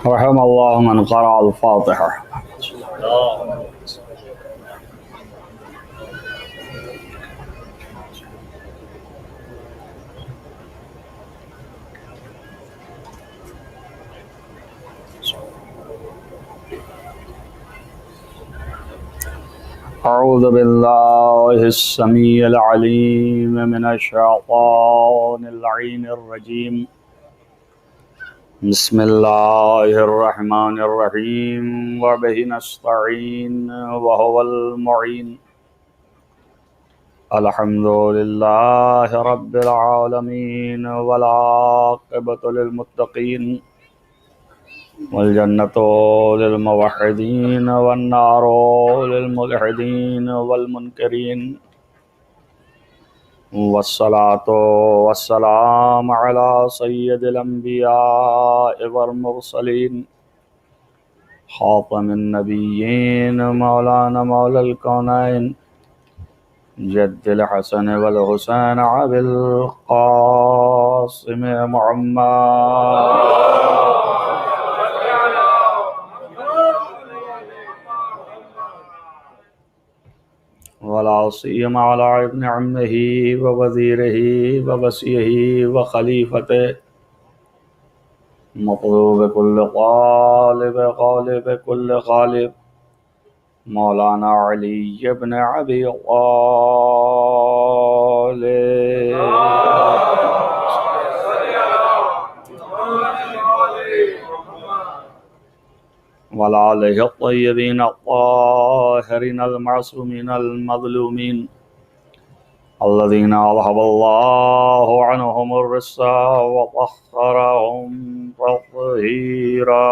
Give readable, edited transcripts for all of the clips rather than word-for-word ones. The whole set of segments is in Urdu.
رحم الله من قرأ الفاتحة. أعوذ بالله السميع العليم من الشيطان اللعين الرجيم. بسم الله الرحمن الرحيم وبه نستعين وهو المعين. الحمد لله رب العالمين والعاقبة للمتقين والجنة للموحدين والنار للملحدين والمنكرين، والصلاة والسلام على سيد الأنبياء والمرسلين خاتم النبيين مولانا مولى الكونين جد الحسن والحسين أبي القاسم محمد ولا سيما على ابن عمه ووزيره ووصيه وخليفته مطلوب كل طالب غالب كل غالب مولانا علي بن أبي طالب وعلى الطيبين الطاهرين المعصومين المظلومين الذين أذهب الله عنهم الرجس وطهرهم تطهيرا.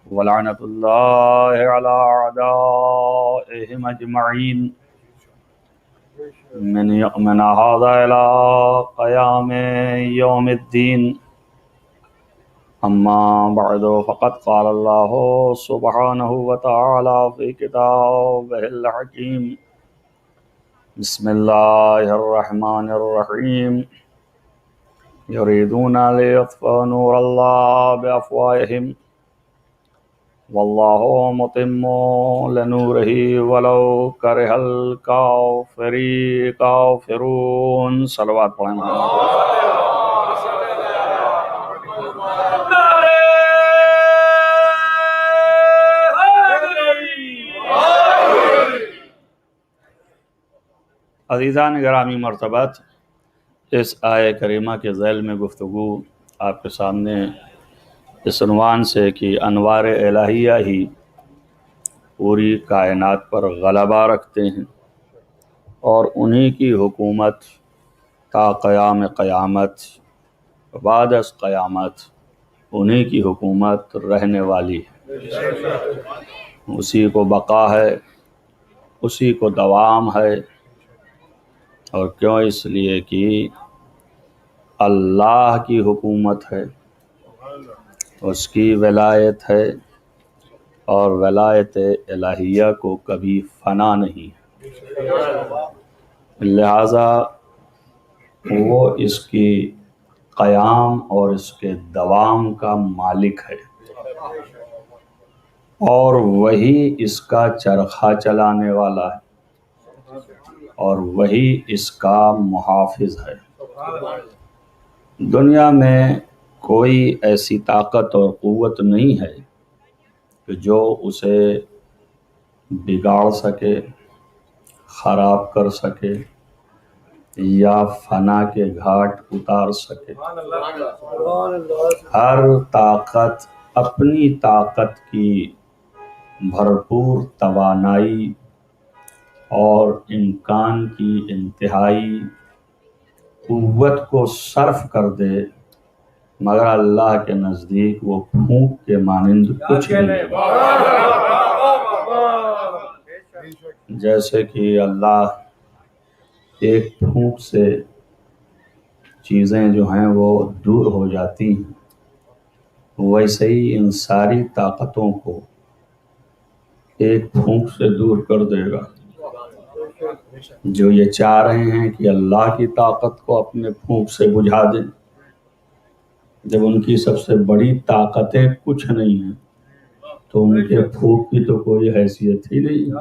ولعنة الله على أعدائهم أجمعين من هذا إلى قيام يوم الدين. أما بعد فقد قال الله سبحانه وتعالى في كتابه الحكيم: بسم الله الرحمن الرحيم. يريدون ليطفئوا نور الله بأفواههم والله متم لنوره ولو كره الكافرون. صلوات پڑھیں. عزیزان گرامی مرتبت، اس آیہ کریمہ کے ذیل میں گفتگو آپ کے سامنے اس عنوان سے کہ انوار الہیہ ہی پوری کائنات پر غلبہ رکھتے ہیں اور انہی کی حکومت تا قیام قیامت، بعد از قیامت انہی کی حکومت رہنے والی ہے. اسی کو بقا ہے، اسی کو دوام ہے. اور کیوں؟ اس لیے کہ اللہ کی حکومت ہے، اس کی ولایت ہے، اور ولایت الہیہ کو کبھی فنا نہیں. لہذا وہ اس کی قیام اور اس کے دوام کا مالک ہے، اور وہی اس کا چرخہ چلانے والا ہے، اور وہی اس کا محافظ ہے. دنیا میں کوئی ایسی طاقت اور قوت نہیں ہے کہ جو اسے بگاڑ سکے، خراب کر سکے یا فنا کے گھاٹ اتار سکے. ہر طاقت اپنی طاقت کی بھرپور توانائی اور امکان کی انتہائی قوت کو صرف کر دے، مگر اللہ کے نزدیک وہ پھونک کے مانند کچھ نہیں ہے. جیسے کہ اللہ ایک پھونک سے چیزیں جو ہیں وہ دور ہو جاتی ہیں، ویسے ہی ان ساری طاقتوں کو ایک پھونک سے دور کر دے گا. جو یہ چاہ رہے ہیں کہ اللہ کی طاقت کو اپنے پھونک سے بجھا دیں، جب ان کی سب سے بڑی طاقتیں کچھ نہیں ہیں تو ان کے پھونک کی تو کوئی حیثیت ہی نہیں ہے،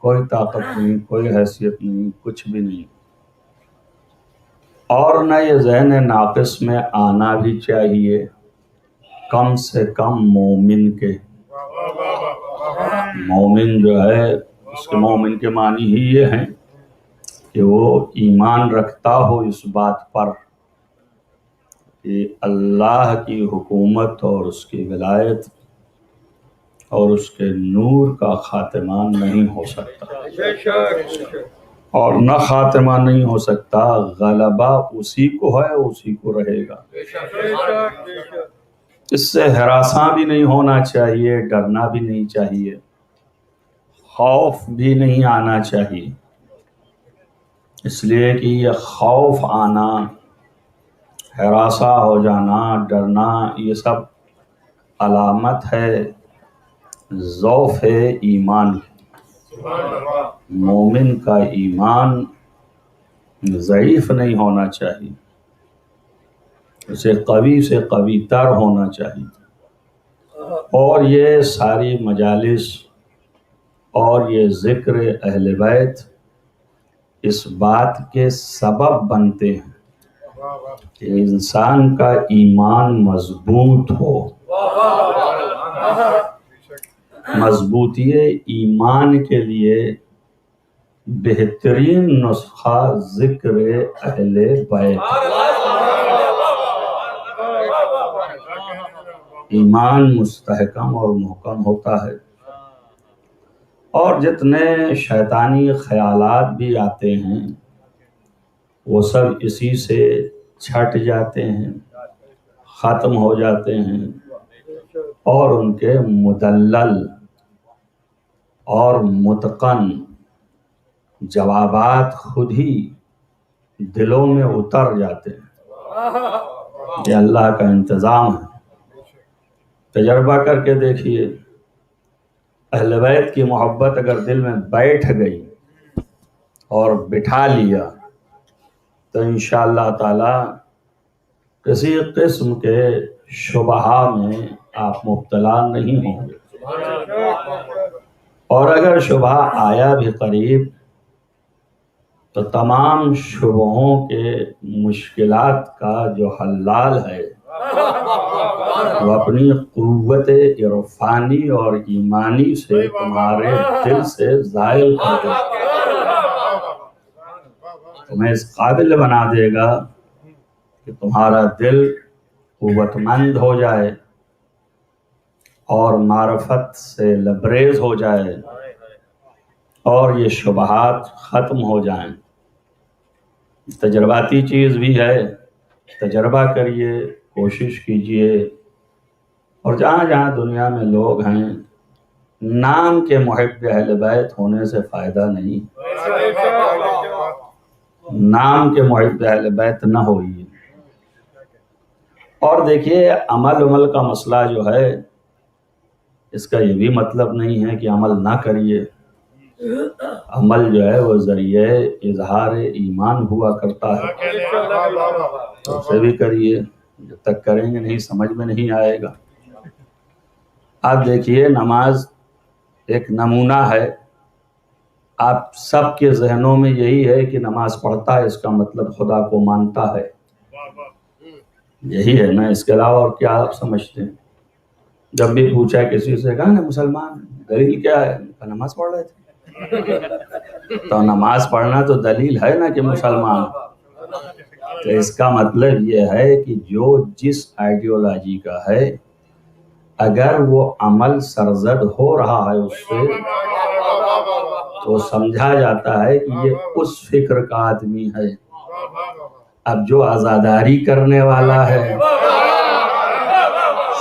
کوئی طاقت نہیں، کوئی حیثیت نہیں، کچھ بھی نہیں۔ اور نہ یہ ذہن ناقص میں آنا بھی چاہیے، کم سے کم مومن کے۔ مومن جو ہے، اس کے مومن کے معنی ہی یہ ہیں کہ وہ ایمان رکھتا ہو اس بات پر کہ اللہ کی حکومت اور اس کی ولایت اور اس کے نور کا خاتمہ نہیں ہو سکتا، اور نہ خاتمہ نہیں ہو سکتا، غلبہ اسی کو ہے، اسی کو رہے گا۔ اس سے ہراساں بھی نہیں ہونا چاہیے، ڈرنا بھی نہیں چاہیے، خوف بھی نہیں آنا چاہیے، اس لیے کہ یہ خوف آنا، ہراساں ہو جانا، ڈرنا، یہ سب علامت ہے ضعف ایمان کی۔ مومن کا ایمان ضعیف نہیں ہونا چاہیے، اسے قوی سے قوی تر ہونا چاہیے۔ اور یہ ساری مجالس اور یہ ذکر اہل بیت اس بات کے سبب بنتے ہیں کہ انسان کا ایمان مضبوط ہو۔ مضبوطی ایمان کے لیے بہترین نسخہ ذکر اہل بیت۔ ایمان مستحکم اور محکم ہوتا ہے، اور جتنے شیطانی خیالات بھی آتے ہیں وہ سب اسی سے چھٹ جاتے ہیں، ختم ہو جاتے ہیں، اور ان کے مدلل اور متقن جوابات خود ہی دلوں میں اتر جاتے ہیں۔ یہ اللہ کا انتظام ہے۔ تجربہ کر کے دیکھیے، اہل بیت کی محبت اگر دل میں بیٹھ گئی اور بٹھا لیا تو انشاءاللہ تعالی کسی قسم کے شبہہ میں آپ مبتلا نہیں ہوں گے، اور اگر شبہ آیا بھی قریب تو تمام شبہوں کے مشکلات کا جو حلال ہے وہ اپنی قوت عرفانی اور ایمانی سے تمہارے دل سے زائل کر دے گا، تمہیں اس قابل بنا دے گا کہ تمہارا دل قوت مند ہو جائے اور معرفت سے لبریز ہو جائے اور یہ شبہات ختم ہو جائیں۔ تجرباتی چیز بھی ہے، تجربہ کریے، کوشش کیجئے، اور جہاں جہاں دنیا میں لوگ ہیں نام کے محب اہل بیت ہونے سے فائدہ نہیں، نام کے محب اہل بیت نہ ہوئیے۔ اور دیکھیے، عمل کا مسئلہ جو ہے اس کا یہ بھی مطلب نہیں ہے کہ عمل نہ کریے۔ عمل جو ہے وہ ذریعہ اظہار ایمان ہوا کرتا ہے، تو اسے بھی کریے، جب تک کریں گے نہیں سمجھ میں نہیں آئے گا۔ آپ دیکھیے، نماز ایک نمونہ ہے، آپ سب کے ذہنوں میں یہی ہے کہ نماز پڑھتا ہے اس کا مطلب خدا کو مانتا ہے، یہی ہے نا، اس کے علاوہ اور کیا آپ سمجھتے ہیں؟ جب بھی پوچھا کسی سے، کہا نا مسلمان، دلیل کیا ہے؟ نماز پڑھ رہے تھے۔ تو نماز پڑھنا تو دلیل ہے نا کہ مسلمان۔ تو اس کا مطلب یہ ہے کہ جو جس آئیڈیالوجی کا ہے، اگر وہ عمل سرزد ہو رہا ہے اس سے، تو سمجھا جاتا ہے کہ یہ اس فکر کا آدمی ہے۔ اب جو عزاداری کرنے والا ہے،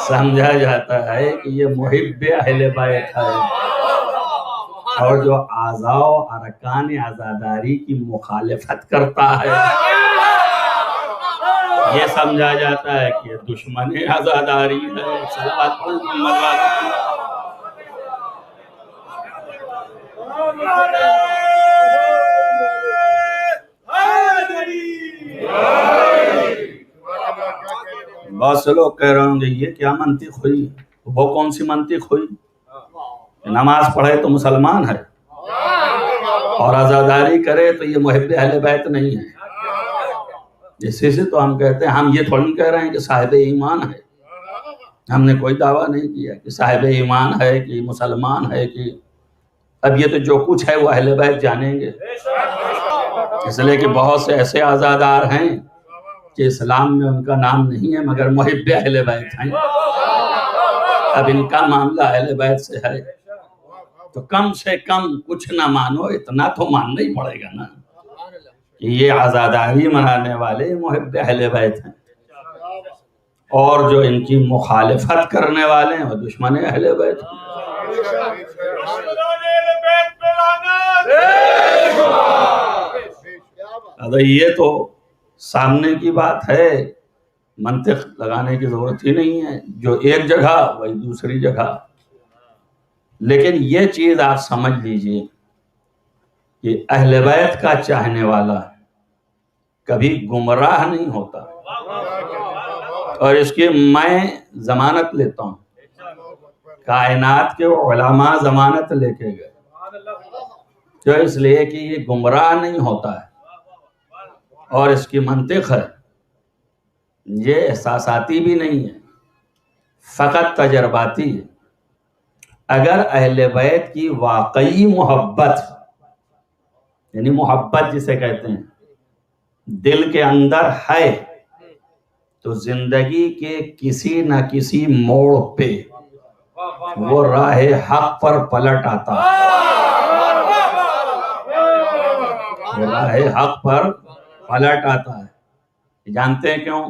سمجھا جاتا ہے کہ یہ محب اہل بیت ہے، اور جو اعضاء و ارکان عزاداری کی مخالفت کرتا ہے، یہ سمجھا جاتا ہے کہ یہ دشمن عزاداری ہے۔ صلوات محمد بہت سے لوگ کہہ رہے ہوں گے یہ کیا منطق ہوئی؟ وہ کون سی منطق ہوئی؟ نماز پڑھے تو مسلمان ہے اور عزاداری کرے تو یہ محب اہل بیت نہیں ہے۔ اسی سے تو ہم کہتے ہیں، ہم یہ تھوڑی نہیں کہہ رہے ہیں کہ صاحب ایمان ہے، ہم نے کوئی دعویٰ نہیں کیا کہ صاحب ایمان ہے کہ مسلمان ہے کہ اب یہ تو جو کچھ ہے وہ اہل بیت جانیں گے، اس لیے کہ بہت سے ایسے عزادار ہیں کہ اسلام میں ان کا نام نہیں ہے مگر محب اہل بیت ہیں۔ اب ان کا معاملہ اہل بیت سے ہے تو کم سے کم کچھ نہ مانو، اتنا تو ماننا ہی پڑے گا نا کہ یہ عزاداری منانے والے محب اہل بیت ہیں، اور جو ان کی مخالفت کرنے والے ہیں وہ دشمن اہل بیت ہیں۔ اگر یہ تو سامنے کی بات ہے، منطق لگانے کی ضرورت ہی نہیں ہے، جو ایک جگہ وہی دوسری جگہ۔ لیکن یہ چیز آپ سمجھ لیجئے کہ اہل بیت کا چاہنے والا کبھی گمراہ نہیں ہوتا، اور اس کی میں ضمانت لیتا ہوں، کائنات کے علماء ضمانت لے کے گئے، جو اس لیے کہ یہ گمراہ نہیں ہوتا ہے، اور اس کی منطق ہے، یہ احساساتی بھی نہیں ہے، فقط تجرباتی ہے۔ اگر اہل بیت کی واقعی محبت، یعنی محبت جسے کہتے ہیں، دل کے اندر ہے تو زندگی کے کسی نہ کسی موڑ پہ وہ راہ حق پر پلٹ آتا ہے، وہ راہ حق پر پلٹ آتا ہے۔ جانتے ہیں کیوں؟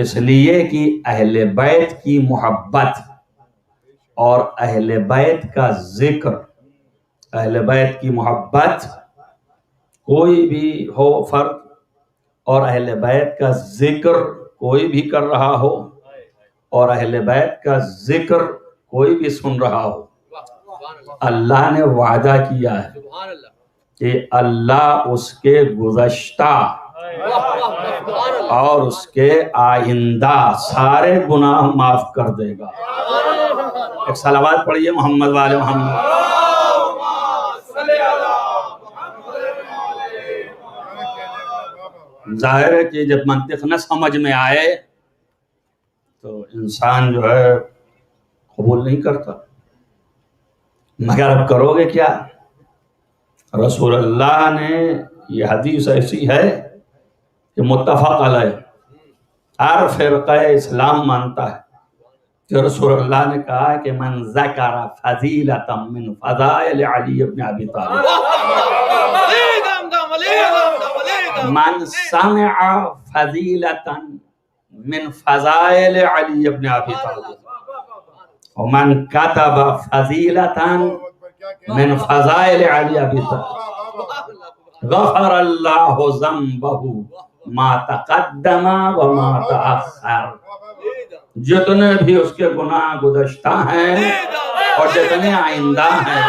اس لیے کہ اہل بیت کی محبت اور اہل بیت کا ذکر، اہل بیت کی محبت کوئی بھی ہو فرد اور اہل بیت کا ذکر کوئی بھی کر رہا ہو اور اہل بیت کا ذکر کوئی بھی سن رہا ہو، اللہ نے وعدہ کیا ہے کہ اللہ اس کے گزشتہ اور اس کے آئندہ سارے گناہ معاف کر دے گا۔ ایک صلوات پڑھیے محمد والے محمد۔ ظاہر ہے کہ جب منطق نہ سمجھ میں آئے تو انسان جو ہے قبول نہیں کرتا، مگر اب کرو گے کیا؟ رسول اللہ نے یہ حدیث ایسی ہے کہ متفق علیہ، ہر فرقہ اسلام مانتا ہے کہ رسول اللہ نے کہا کہ من ذکر فضیلۃ من فضائل علی بن ابی طالب، من سمع فضیلۃ من فضائل علی بن ابی طالب، ومن کتب فضیلۃ من فضائل علی ابی طالب غفر اللہ ذنبہ ما تقدم وما تأخر۔ جتنے بھی اس کے گناہ گزشتہ ہیں اور جتنے آئندہ ہیں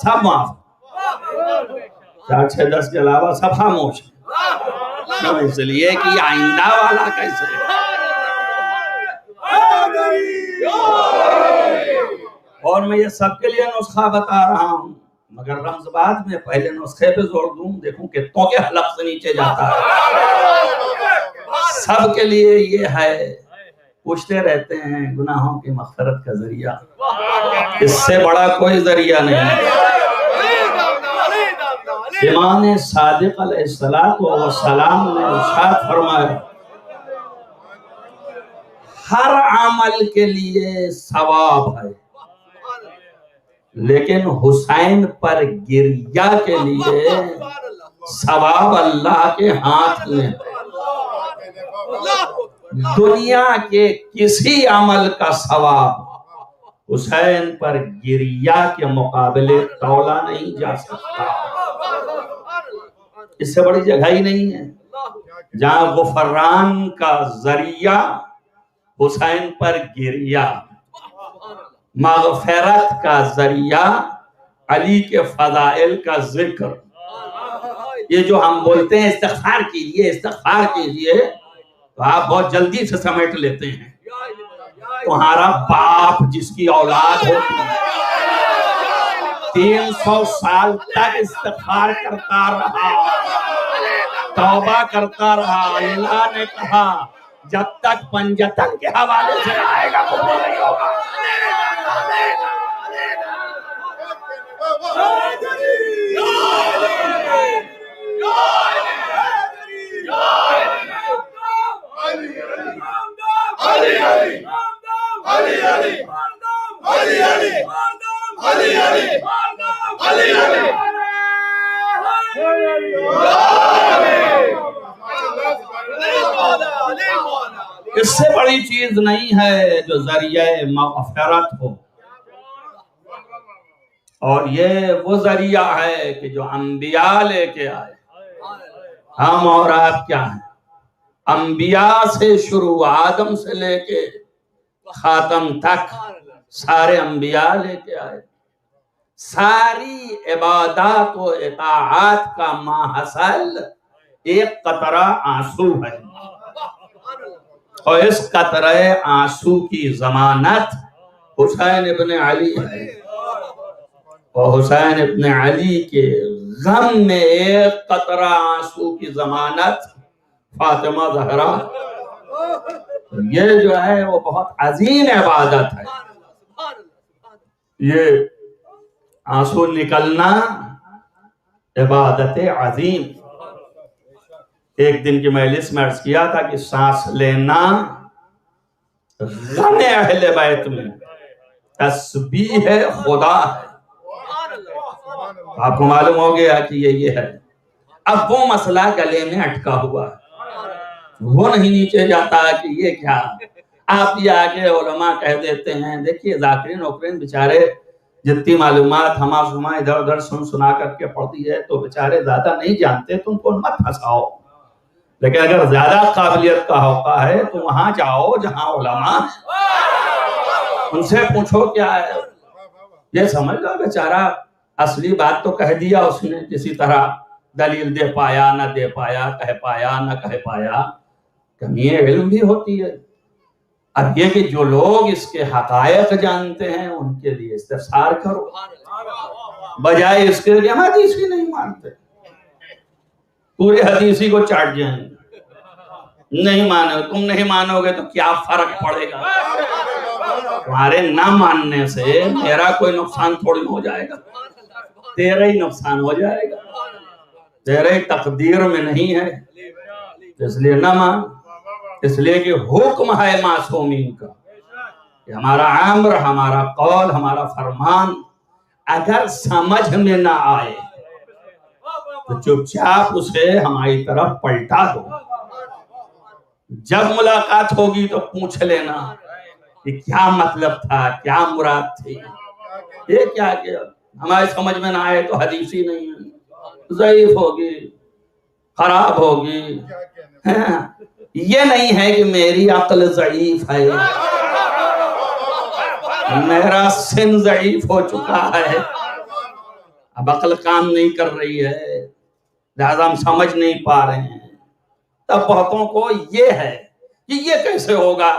سب معاف، 4 6 10 کے علاوہ سب خاموش ہیں، اس لیے کہ آئندہ والا کیسے ہے؟ اور میں یہ سب کے لیے نسخہ بتا رہا ہوں، مگر رمض بعد میں پہلے نسخے پہ زور دوں، دیکھوں کتنوں کے حلق سے نیچے جاتا ہے۔ سب کے لیے یہ ہے، پوچھتے رہتے ہیں گناہوں کی مغفرت کا ذریعہ، اس سے بڑا کوئی ذریعہ نہیں۔ امام صادق علیہ السلام نے ارشاد فرمایا، ہر عمل کے لیے ثواب ہے لیکن حسین پر گریہ کے لیے ثواب اللہ کے ہاتھ میں ہے۔ دنیا کے کسی عمل کا ثواب حسین پر گریہ کے مقابلے تولا نہیں جا سکتا۔ اس سے بڑی جگہ ہی نہیں ہے جہاں غفران کا ذریعہ حسین پر گریہ، مغفرت کا ذریعہ علی کے فضائل کا ذکر. یہ جو ہم بولتے ہیں استغفار کیجئے تو آپ بہت جلدی سے سمیٹ لیتے ہیں. تمہارا باپ جس کی اولاد ہوتی ہے 300 سال تک استغفار کرتا رہا، توبہ کرتا رہا. اللہ نے کہا جب تک پنجتن کے حوالے سے آئے گا قبول نہیں ہوگا. اس سے بڑی چیز نہیں ہے جو ذریعہ مغفرت ہو، اور یہ وہ ذریعہ ہے کہ جو انبیاء لے کے آئے. ہم اور آپ کیا ہیں؟ انبیاء سے شروع، آدم سے لے کے خاتم تک سارے انبیاء لے کے آئے. ساری عبادات و اطاعات کا ماحصل ایک قطرہ آنسو ہے، اور اس قطرہ آنسو کی ضمانت حسین ابن علی ہے. اور حسین ابن علی کے غم میں ایک قطرہ آنسو کی ضمانت فاطمہ زہرا. یہ جو ہے وہ بہت عظیم عبادت ہے. یہ آنسو نکلنا عبادت عظیم. ایک دن کی مجلس میں عرض کیا تھا کہ سانس لینا غم اہل بیت میں تسبیح خدا ہے. آپ کو معلوم ہو گیا کہ یہ ہے. اب وہ مسئلہ گلے میں اٹکا ہوا ہے، وہ نہیں نیچے جاتا کہ یہ کیا. آپ یہ آگے علماء کہہ دیتے ہیں دیکھیے ذاکرین اوکرین بیچارے جتنی معلومات ہما سما ادھر ادھر سنا کر کے پڑھتی ہے تو بیچارے زیادہ نہیں جانتے، تم کو مت پھنساؤ. لیکن اگر زیادہ قابلیت کا ہوتا ہے تو وہاں جاؤ جہاں علماء ہیں، ان سے پوچھو کیا ہے. یہ سمجھ لو بیچارہ اصلی بات تو کہہ دیا اس نے، کسی طرح دلیل دے پایا نہ دے پایا، کہہ پایا نہ کہہ پایا. کمی علم بھی ہوتی ہے. اب یہ کہ جو لوگ اس کے حقائق جانتے ہیں ان کے لیے استفسار کرو، بجائے اس کے لیے حدیث ہی نہیں مانتے، پورے حدیثی کو چاٹ جائیں. نہیں مانو، تم نہیں مانو گے تو کیا فرق پڑے گا؟ تمہارے نہ ماننے سے میرا کوئی نقصان تھوڑی ہو جائے گا، تیرا ہی نقصان ہو جائے گا. تیرے تقدیر میں نہیں ہے، اس لیے نہ مان. اس لیے کہ حکم ہے معصومین کا کہ ہمارا امر، ہمارا قول، ہمارا فرمان اگر سمجھ میں نہ آئے تو چپ چاپ اسے ہماری طرف پلٹا دو. جب ملاقات ہوگی تو پوچھ لینا کہ کیا مطلب تھا، کیا مراد تھی. یہ کیا کہ ہماری سمجھ میں نہ آئے تو حدیث ہی نہیں ہے، ضعیف ہوگی، خراب ہوگی. یہ نہیں ہے کہ میری عقل ضعیف ہے، میرا سن ضعیف ہو چکا ہے، اب عقل کام نہیں کر رہی ہے، لہذا ہم سمجھ نہیں پا رہے ہیں. تب بہتوں کو یہ ہے کہ یہ کیسے ہوگا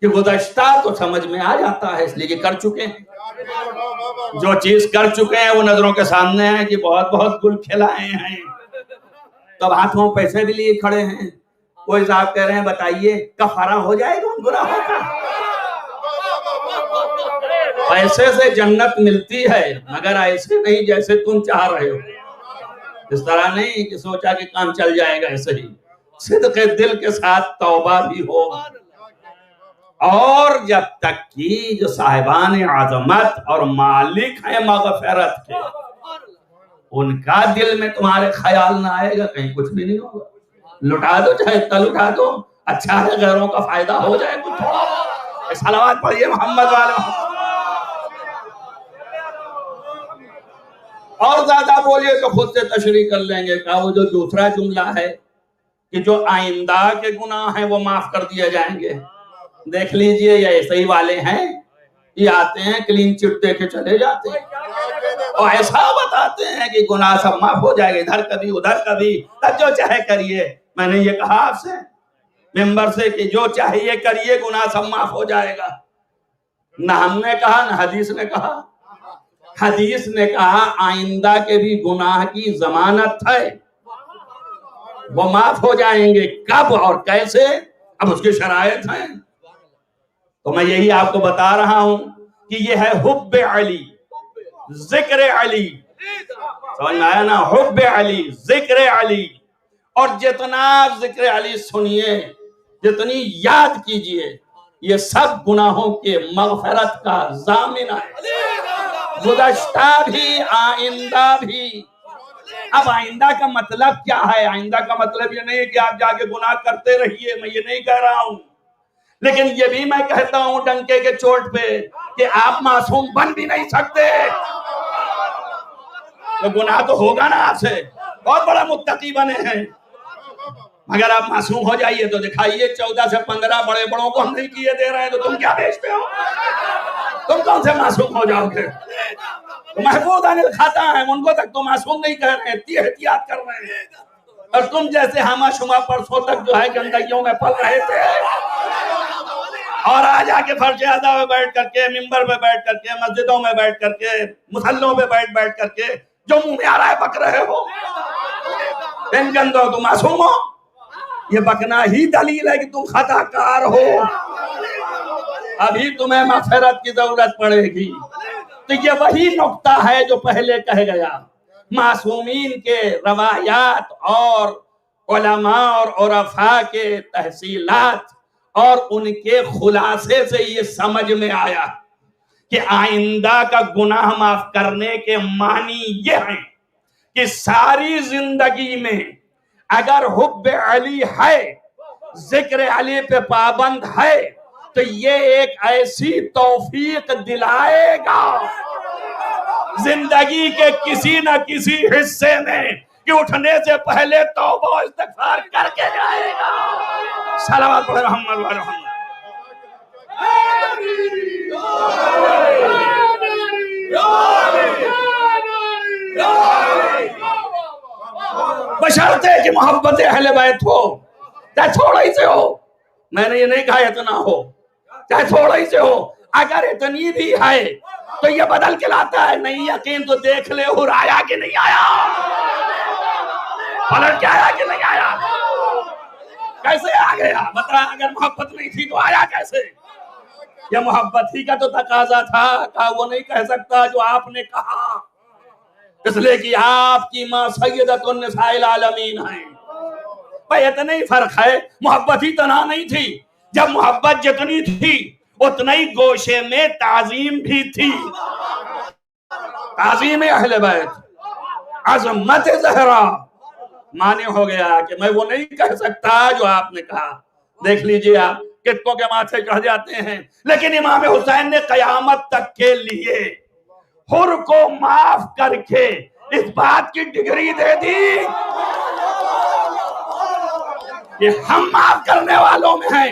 کہ گزشتہ تو سمجھ میں آ جاتا ہے، اس لیے کہ کر چکے ہیں. جو چیز کر چکے ہیں وہ نظروں کے سامنے ہے کہ بہت بہت گل کھلائے ہیں. تب ہاتھوں پیسے بھی لیے کھڑے ہیں. کوئی صاحب کہہ رہے ہیں بتائیے کفارہ ہو جائے گا ان گناہوں کا؟ پیسے سے جنت ملتی ہے مگر ایسے نہیں جیسے تم چاہ رہے ہو. اس طرح نہیں کہ سوچا کہ کام چل جائے گا. ایسے ہی صدق دل کے ساتھ توبہ بھی ہو. اور جب تک کہ جو صاحبان عظمت اور مالک ہیں مغفرت کے، ان کا دل میں تمہارے خیال نہ آئے گا، کہیں کچھ بھی نہیں ہوگا. لٹا دو، چاہے اتنا لٹا دو، اچھا ہے غیروں کا فائدہ ہو جائے کچھ تھوڑا. صلوات پڑھیے محمد والے. اور زیادہ بولیے تو خود سے تشریح کر لیں گے. کہ وہ جو دوسرا جملہ ہے کہ جو آئندہ کے گناہ ہیں وہ معاف کر دیے جائیں گے، دیکھ لیجئے یہ ایسے ہی والے ہیں یہ آتے ہیں کلین چٹ دے کے چلے جاتے ہیں اور ایسا بتاتے ہیں کہ گناہ سب معاف ہو جائے گا، ادھر کبھی ادھر کبھی، تب جو چاہے کریے. میں نے یہ کہا آپ سے ممبر سے کہ جو چاہیے کریے، گناہ سب معاف ہو جائے گا. نہ ہم نے کہا نہ حدیث نے کہا. حدیث نے کہا آئندہ کے بھی گناہ کی ضمانت ہے، وہ معاف ہو جائیں گے. کب اور کیسے اب اس کی شرائط ہیں. تو میں یہی آپ کو بتا رہا ہوں کہ یہ ہے حب علی، ذکر علی. سمجھ میں آیا نا؟ حب علی، ذکر علی. اور جتنا ذکر علی سنیے، جتنی یاد کیجئے، یہ سب گناہوں کے مغفرت کا ضامن ہے، گزشتہ بھی آئندہ بھی. اب آئندہ کا مطلب کیا ہے؟ آئندہ کا مطلب یہ نہیں ہے کہ آپ جا کے گناہ کرتے رہیے، میں یہ نہیں کہہ رہا ہوں. لیکن یہ بھی میں کہتا ہوں ڈنکے کے چوٹ پہ کہ آپ معصوم بن بھی نہیں سکتے. تو گناہ تو ہوگا نا آپ سے، بہت بڑا متقی بنے ہیں، مگر آپ معصوم ہو جائیے تو دکھائیے. 14 سے 15 بڑے بڑوں کو ہم نہیں کیے دے رہے ہیں تو تم کیا بیچتے ہو؟ تم کون سے معصوم ہو جاؤ گے؟ تو محفوظ عن الخطا ہیں، ان کو تک تو معصوم نہیں کہہ رہے ہیں، اتنی احتیاط کر رہے ہیں. اور تم جیسے ہمہ شمہ پرسوں تک جو ہے گندگیوں میں پل رہے تھے، اور آج آ کے فرش اعضاء میں بیٹھ کر کے، ممبر پہ بیٹھ کر کے، مسجدوں میں بیٹھ کر کے، مسلوں پہ بیٹھ کر کے جو منہ میں آ رہا ہے بک رہے ہو. ان گندوں تم معصوم ہو. یہ بکنا ہی دلیل ہے کہ تم خطا کار ہو، ابھی تمہیں مغفرت کی ضرورت پڑے گی. تو یہ وہی نقطہ ہے جو پہلے کہہ گیا. معصومین کے روایات اور علماء اور عرفاء کے تحصیلات اور ان کے خلاصے سے یہ سمجھ میں آیا کہ آئندہ کا گناہ معاف کرنے کے معنی یہ ہیں کہ ساری زندگی میں اگر حب علی ہے، ذکر علی پہ پابند ہے، تو یہ ایک ایسی توفیق دلائے گا زندگی کے کسی نہ کسی حصے میں کہ اٹھنے سے پہلے توبہ و استغفار کر کے جائے گا. صلوات پڑھے محمد و محمد. بشرطے کہ محبت اہل بیت ہو، چاہے تھوڑا ہی سے ہو. میں نے یہ نہیں کہا اتنا ہو، چاہے تھوڑا ہی سے ہو. اگر اتنی بھی ہے تو یہ بدل کے لاتا ہے. نہیں یقین تو دیکھ لے ہر آیا کہ نہیں آیا، پلٹ کے آیا کہ نہیں آیا. کیسے آ گیا بتا؟ اگر محبت نہیں تھی تو آیا کیسے؟ یہ محبت ہی کا تو تقاضا تھا. کہا وہ نہیں کہہ سکتا جو آپ نے کہا، اس لیے کہ آپ کی ماں سیدۃ النساء العالمین ہیں. بھائی اتنا ہی فرق ہے. محبت ہی تنہا نہیں تھی، جب محبت جتنی تھی اتنا ہی گوشے میں تعظیم بھی تھی. تعظیم اہل بیت، عظمت زہرا. مانے ہو گیا کہ میں وہ نہیں کہہ سکتا جو آپ نے کہا. دیکھ لیجئے آپ کتوں کے ماتھے چڑھ جاتے ہیں، لیکن امام حسین نے قیامت تک کے لیے حر کو معاف کر کے اس بات کی ڈگری دے دی کہ ہم معاف کرنے والوں میں ہیں.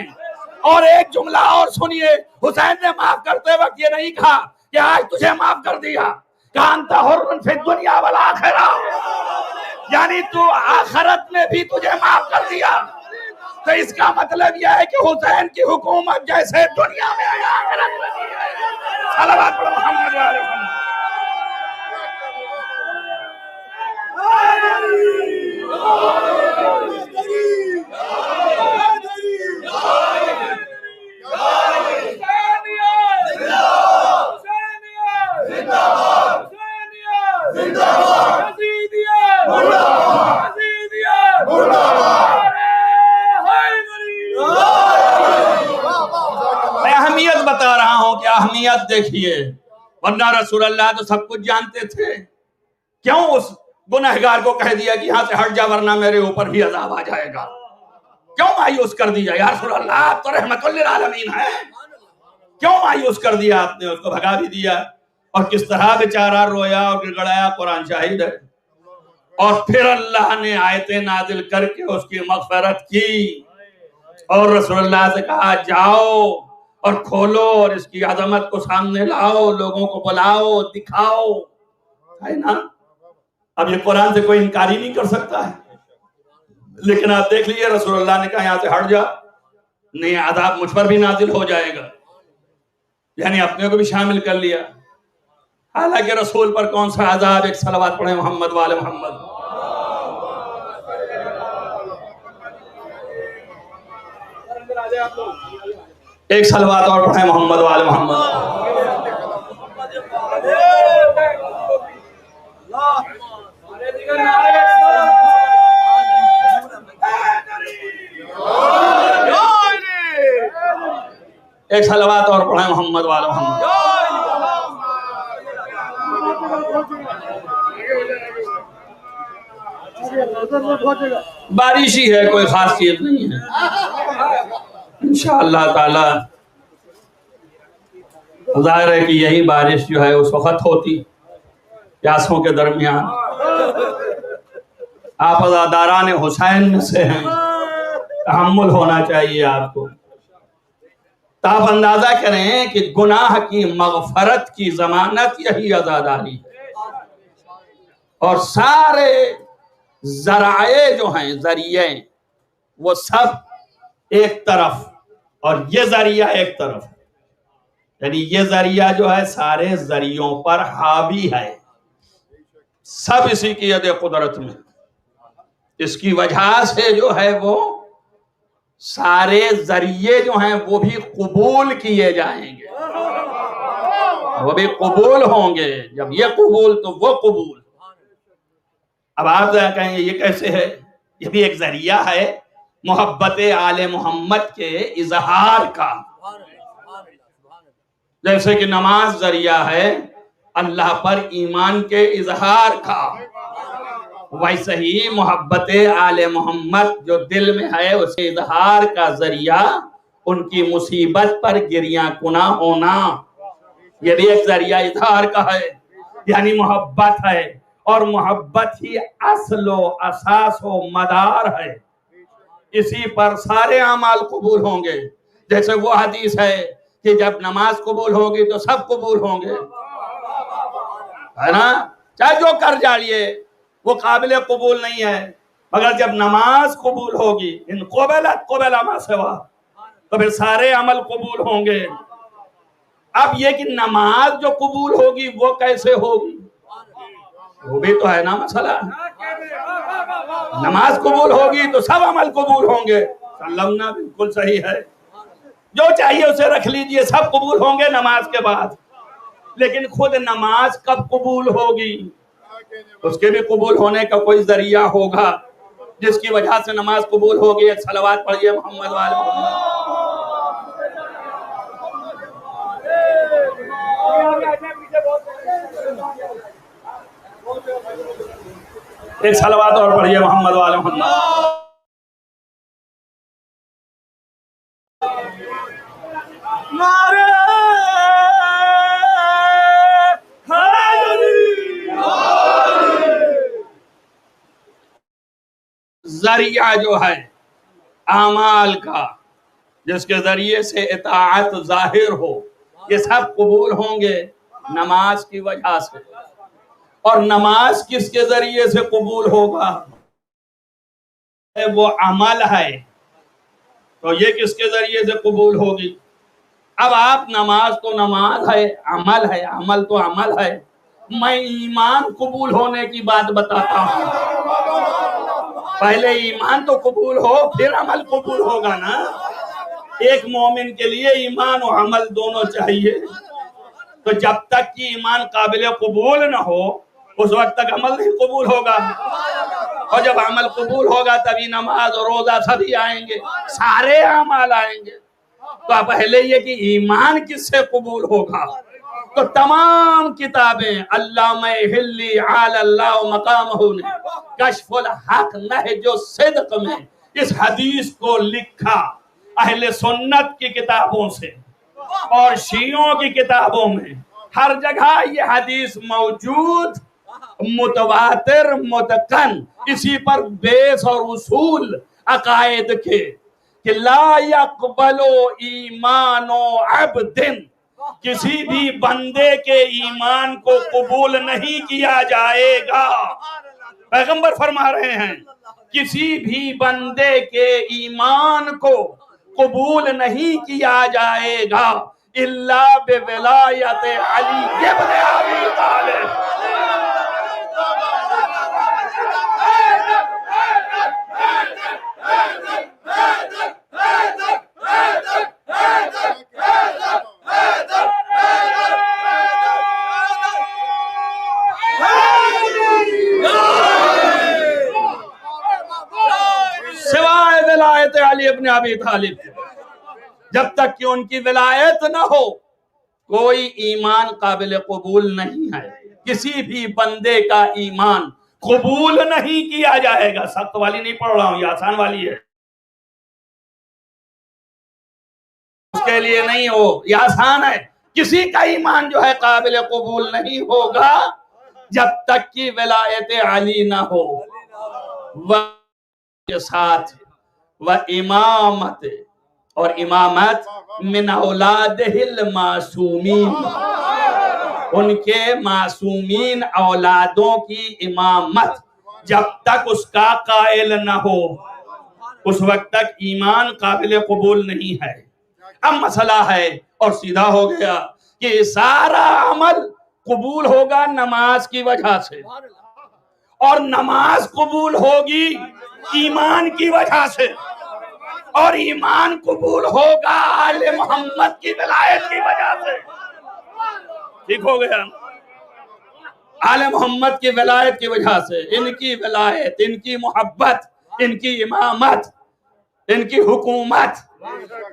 اور ایک جملہ اور سنیے، حسین نے معاف کرتے وقت یہ نہیں کہا کہ آج تجھے معاف کر دیا، کہا انت حر فی الدنیا والآخرہ، یعنی تو آخرت میں بھی تجھے معاف کر دیا. تو اس کا مطلب یہ ہے کہ حسین کی حکومت جیسے دنیا میں ہے آخرت میں بھی ہے. صلوات پڑھو محمد و آل محمد. میں اہمیت بتا رہا ہوں کہ اہمیت دیکھیے، ورنہ رسول اللہ تو سب کچھ جانتے تھے. کیوں اس گنہگار کو کہہ دیا کہ یہاں سے ہٹ جا ورنہ میرے اوپر بھی عذاب آ جائے گا؟ کیوں مایوس کر دیا؟ یا رسول اللہ آپ تو رحمت للعالمین ہیں. کیوں مایوس کر دیا آپ نے؟ اس کو بھگا بھی دیا. اور کس طرح بیچارہ رویا اور گڑگڑایا، قرآن شاہد ہے. اور پھر اللہ نے آیتیں نازل کر کے اس کی مغفرت کی اور رسول اللہ سے کہا جاؤ اور کھولو اور اس کی عظمت کو سامنے لاؤ، لوگوں کو بلاؤ، دکھاؤ، ہے نا؟ اب یہ قرآن سے کوئی انکار ہی نہیں کر سکتا ہے. لیکن آپ دیکھ لیجئے رسول اللہ نے کہا یہاں سے ہٹ جا، نہیں عذاب مجھ پر بھی نازل ہو جائے گا، یعنی اپنے کو بھی شامل کر لیا. حالانکہ رسول پر کون سا عذاب؟ ایک صلوات پڑھیں محمد وآل محمد. ایک صلوات اور پڑھیں محمد وآل محمد. ایک صلوات اور پڑھیں محمد وآل محمد. بارش ہی ہے، کوئی خاص چیز نہیں ہے انشاءاللہ تعالی. ظاہر ہے کہ یہی بارش جو ہے اس وقت ہوتی پیاسوں کے درمیان. آپ عزاداران حسین میں سے ہیں، تحمل ہونا چاہیے آپ کو. تو آپ اندازہ کریں کہ گناہ کی مغفرت کی ضمانت یہی عزاداری ہے. اور سارے ذرائع جو ہیں، ذریعے، وہ سب ایک طرف اور یہ ذریعہ ایک طرف. یعنی یہ ذریعہ جو ہے سارے ذریعوں پر حاوی ہے، سب اسی کی ید قدرت میں. اس کی وجہ سے جو ہے وہ سارے ذریعے جو ہیں وہ بھی قبول کیے جائیں گے، وہ بھی قبول ہوں گے. جب یہ قبول تو وہ قبول. اب آپ کہیں گے یہ کیسے ہے؟ یہ بھی ایک ذریعہ ہے محبت آل محمد کے اظہار کا. جیسے کہ نماز ذریعہ ہے اللہ پر ایمان کے اظہار کا، ویسے ہی محبت آل محمد جو دل میں ہے اس کے اظہار کا ذریعہ ان کی مصیبت پر گریاں کناں ہونا. یہ بھی ایک ذریعہ اظہار کا ہے، یعنی محبت ہے، اور محبت ہی اصل و اساس و مدار ہے. اسی پر سارے اعمال قبول ہوں گے. جیسے وہ حدیث ہے کہ جب نماز قبول ہوگی تو سب قبول ہوں گے، ہے نا؟ چاہے جو کر جاڑیے وہ قابل قبول نہیں ہے، مگر جب نماز قبول ہوگی ان قبلت قبل ما سوا، تو پھر سارے عمل قبول ہوں گے. اب یہ کہ نماز جو قبول ہوگی وہ کیسے ہوگی، وہ بھی تو ہے نا مسئلہ. نماز قبول ہوگی تو سب عمل قبول ہوں گے. سلمنا بالکل صحیح ہے، جو چاہیے اسے رکھ لیجئے، سب قبول ہوں گے نماز کے بعد. لیکن خود نماز کب قبول ہوگی؟ اس کے بھی قبول ہونے کا کوئی ذریعہ ہوگا جس کی وجہ سے نماز قبول ہوگی. ایک صلوات پڑھیے محمد وآل محمد. ایک صلوات اور پڑھیے محمد وآل محمد. ذریعہ جو ہے اعمال کا جس کے ذریعے سے اطاعت ظاہر ہو، یہ سب قبول ہوں گے نماز کی وجہ سے. اور نماز کس کے ذریعے سے قبول ہوگا؟ وہ عمل ہے، تو یہ کس کے ذریعے سے قبول ہوگی؟ اب آپ نماز تو نماز ہے، عمل ہے، عمل تو عمل ہے. میں ایمان قبول ہونے کی بات بتاتا ہوں. پہلے ایمان تو قبول ہو پھر عمل قبول ہوگا نا. ایک مومن کے لیے ایمان و عمل دونوں چاہیے. تو جب تک کہ ایمان قابل قبول نہ ہو اس وقت تک عمل نہیں قبول ہوگا، اور جب عمل قبول ہوگا تبھی نماز اور روزہ سبھی آئیں گے، سارے اعمال آئیں گے. تو پہلے یہ کہ ایمان کس سے قبول ہوگا؟ تو تمام کتابیں علامہ حلی عال اللہ مقامہ نے کشف الحق نہج الصدق میں اس حدیث کو لکھا. اہل سنت کی کتابوں سے اور شیعوں کی کتابوں میں ہر جگہ یہ حدیث موجود، متواتر، متقن. اسی پر بیس اور اصول عقائد کے کہ لا یقبل ایمان عبد، کسی بھی بندے کے ایمان کو قبول نہیں کیا جائے گا۔ پیغمبر فرما رہے ہیں کسی بھی بندے کے ایمان کو قبول نہیں کیا جائے گا الا بولایت علی ابن ابی طالب۔ سوائے ولایت علی ابن ابی طالب، جب تک کہ ان کی ولایت نہ ہو کوئی ایمان قابل قبول نہیں ہے۔ کسی بھی بندے کا ایمان قبول نہیں کیا جائے گا۔ سخت والی نہیں پڑھ رہا ہوں، یہ آسان والی ہے، اس کے لیے نہیں ہو، یہ آسان ہے۔ کسی کا ایمان جو ہے قابل قبول نہیں ہوگا جب تک کہ ولایت علی نہ ہو، کے ساتھ و امامت، اور امامت من اولادہ المعصومین، ان کے معصومین اولادوں کی امامت جب تک اس کا قائل نہ ہو اس وقت تک ایمان قابل قبول نہیں ہے۔ اب مسئلہ ہے اور سیدھا ہو گیا کہ سارا عمل قبول ہوگا نماز کی وجہ سے، اور نماز قبول ہوگی ایمان کی وجہ سے، اور ایمان قبول ہوگا آل محمد کی ولایت کی وجہ سے۔ ٹھیک ہو گیا؟ آل محمد کی ولایت کی وجہ سے، ان کی ولایت، ان کی محبت، ان کی امامت، ان کی حکومت،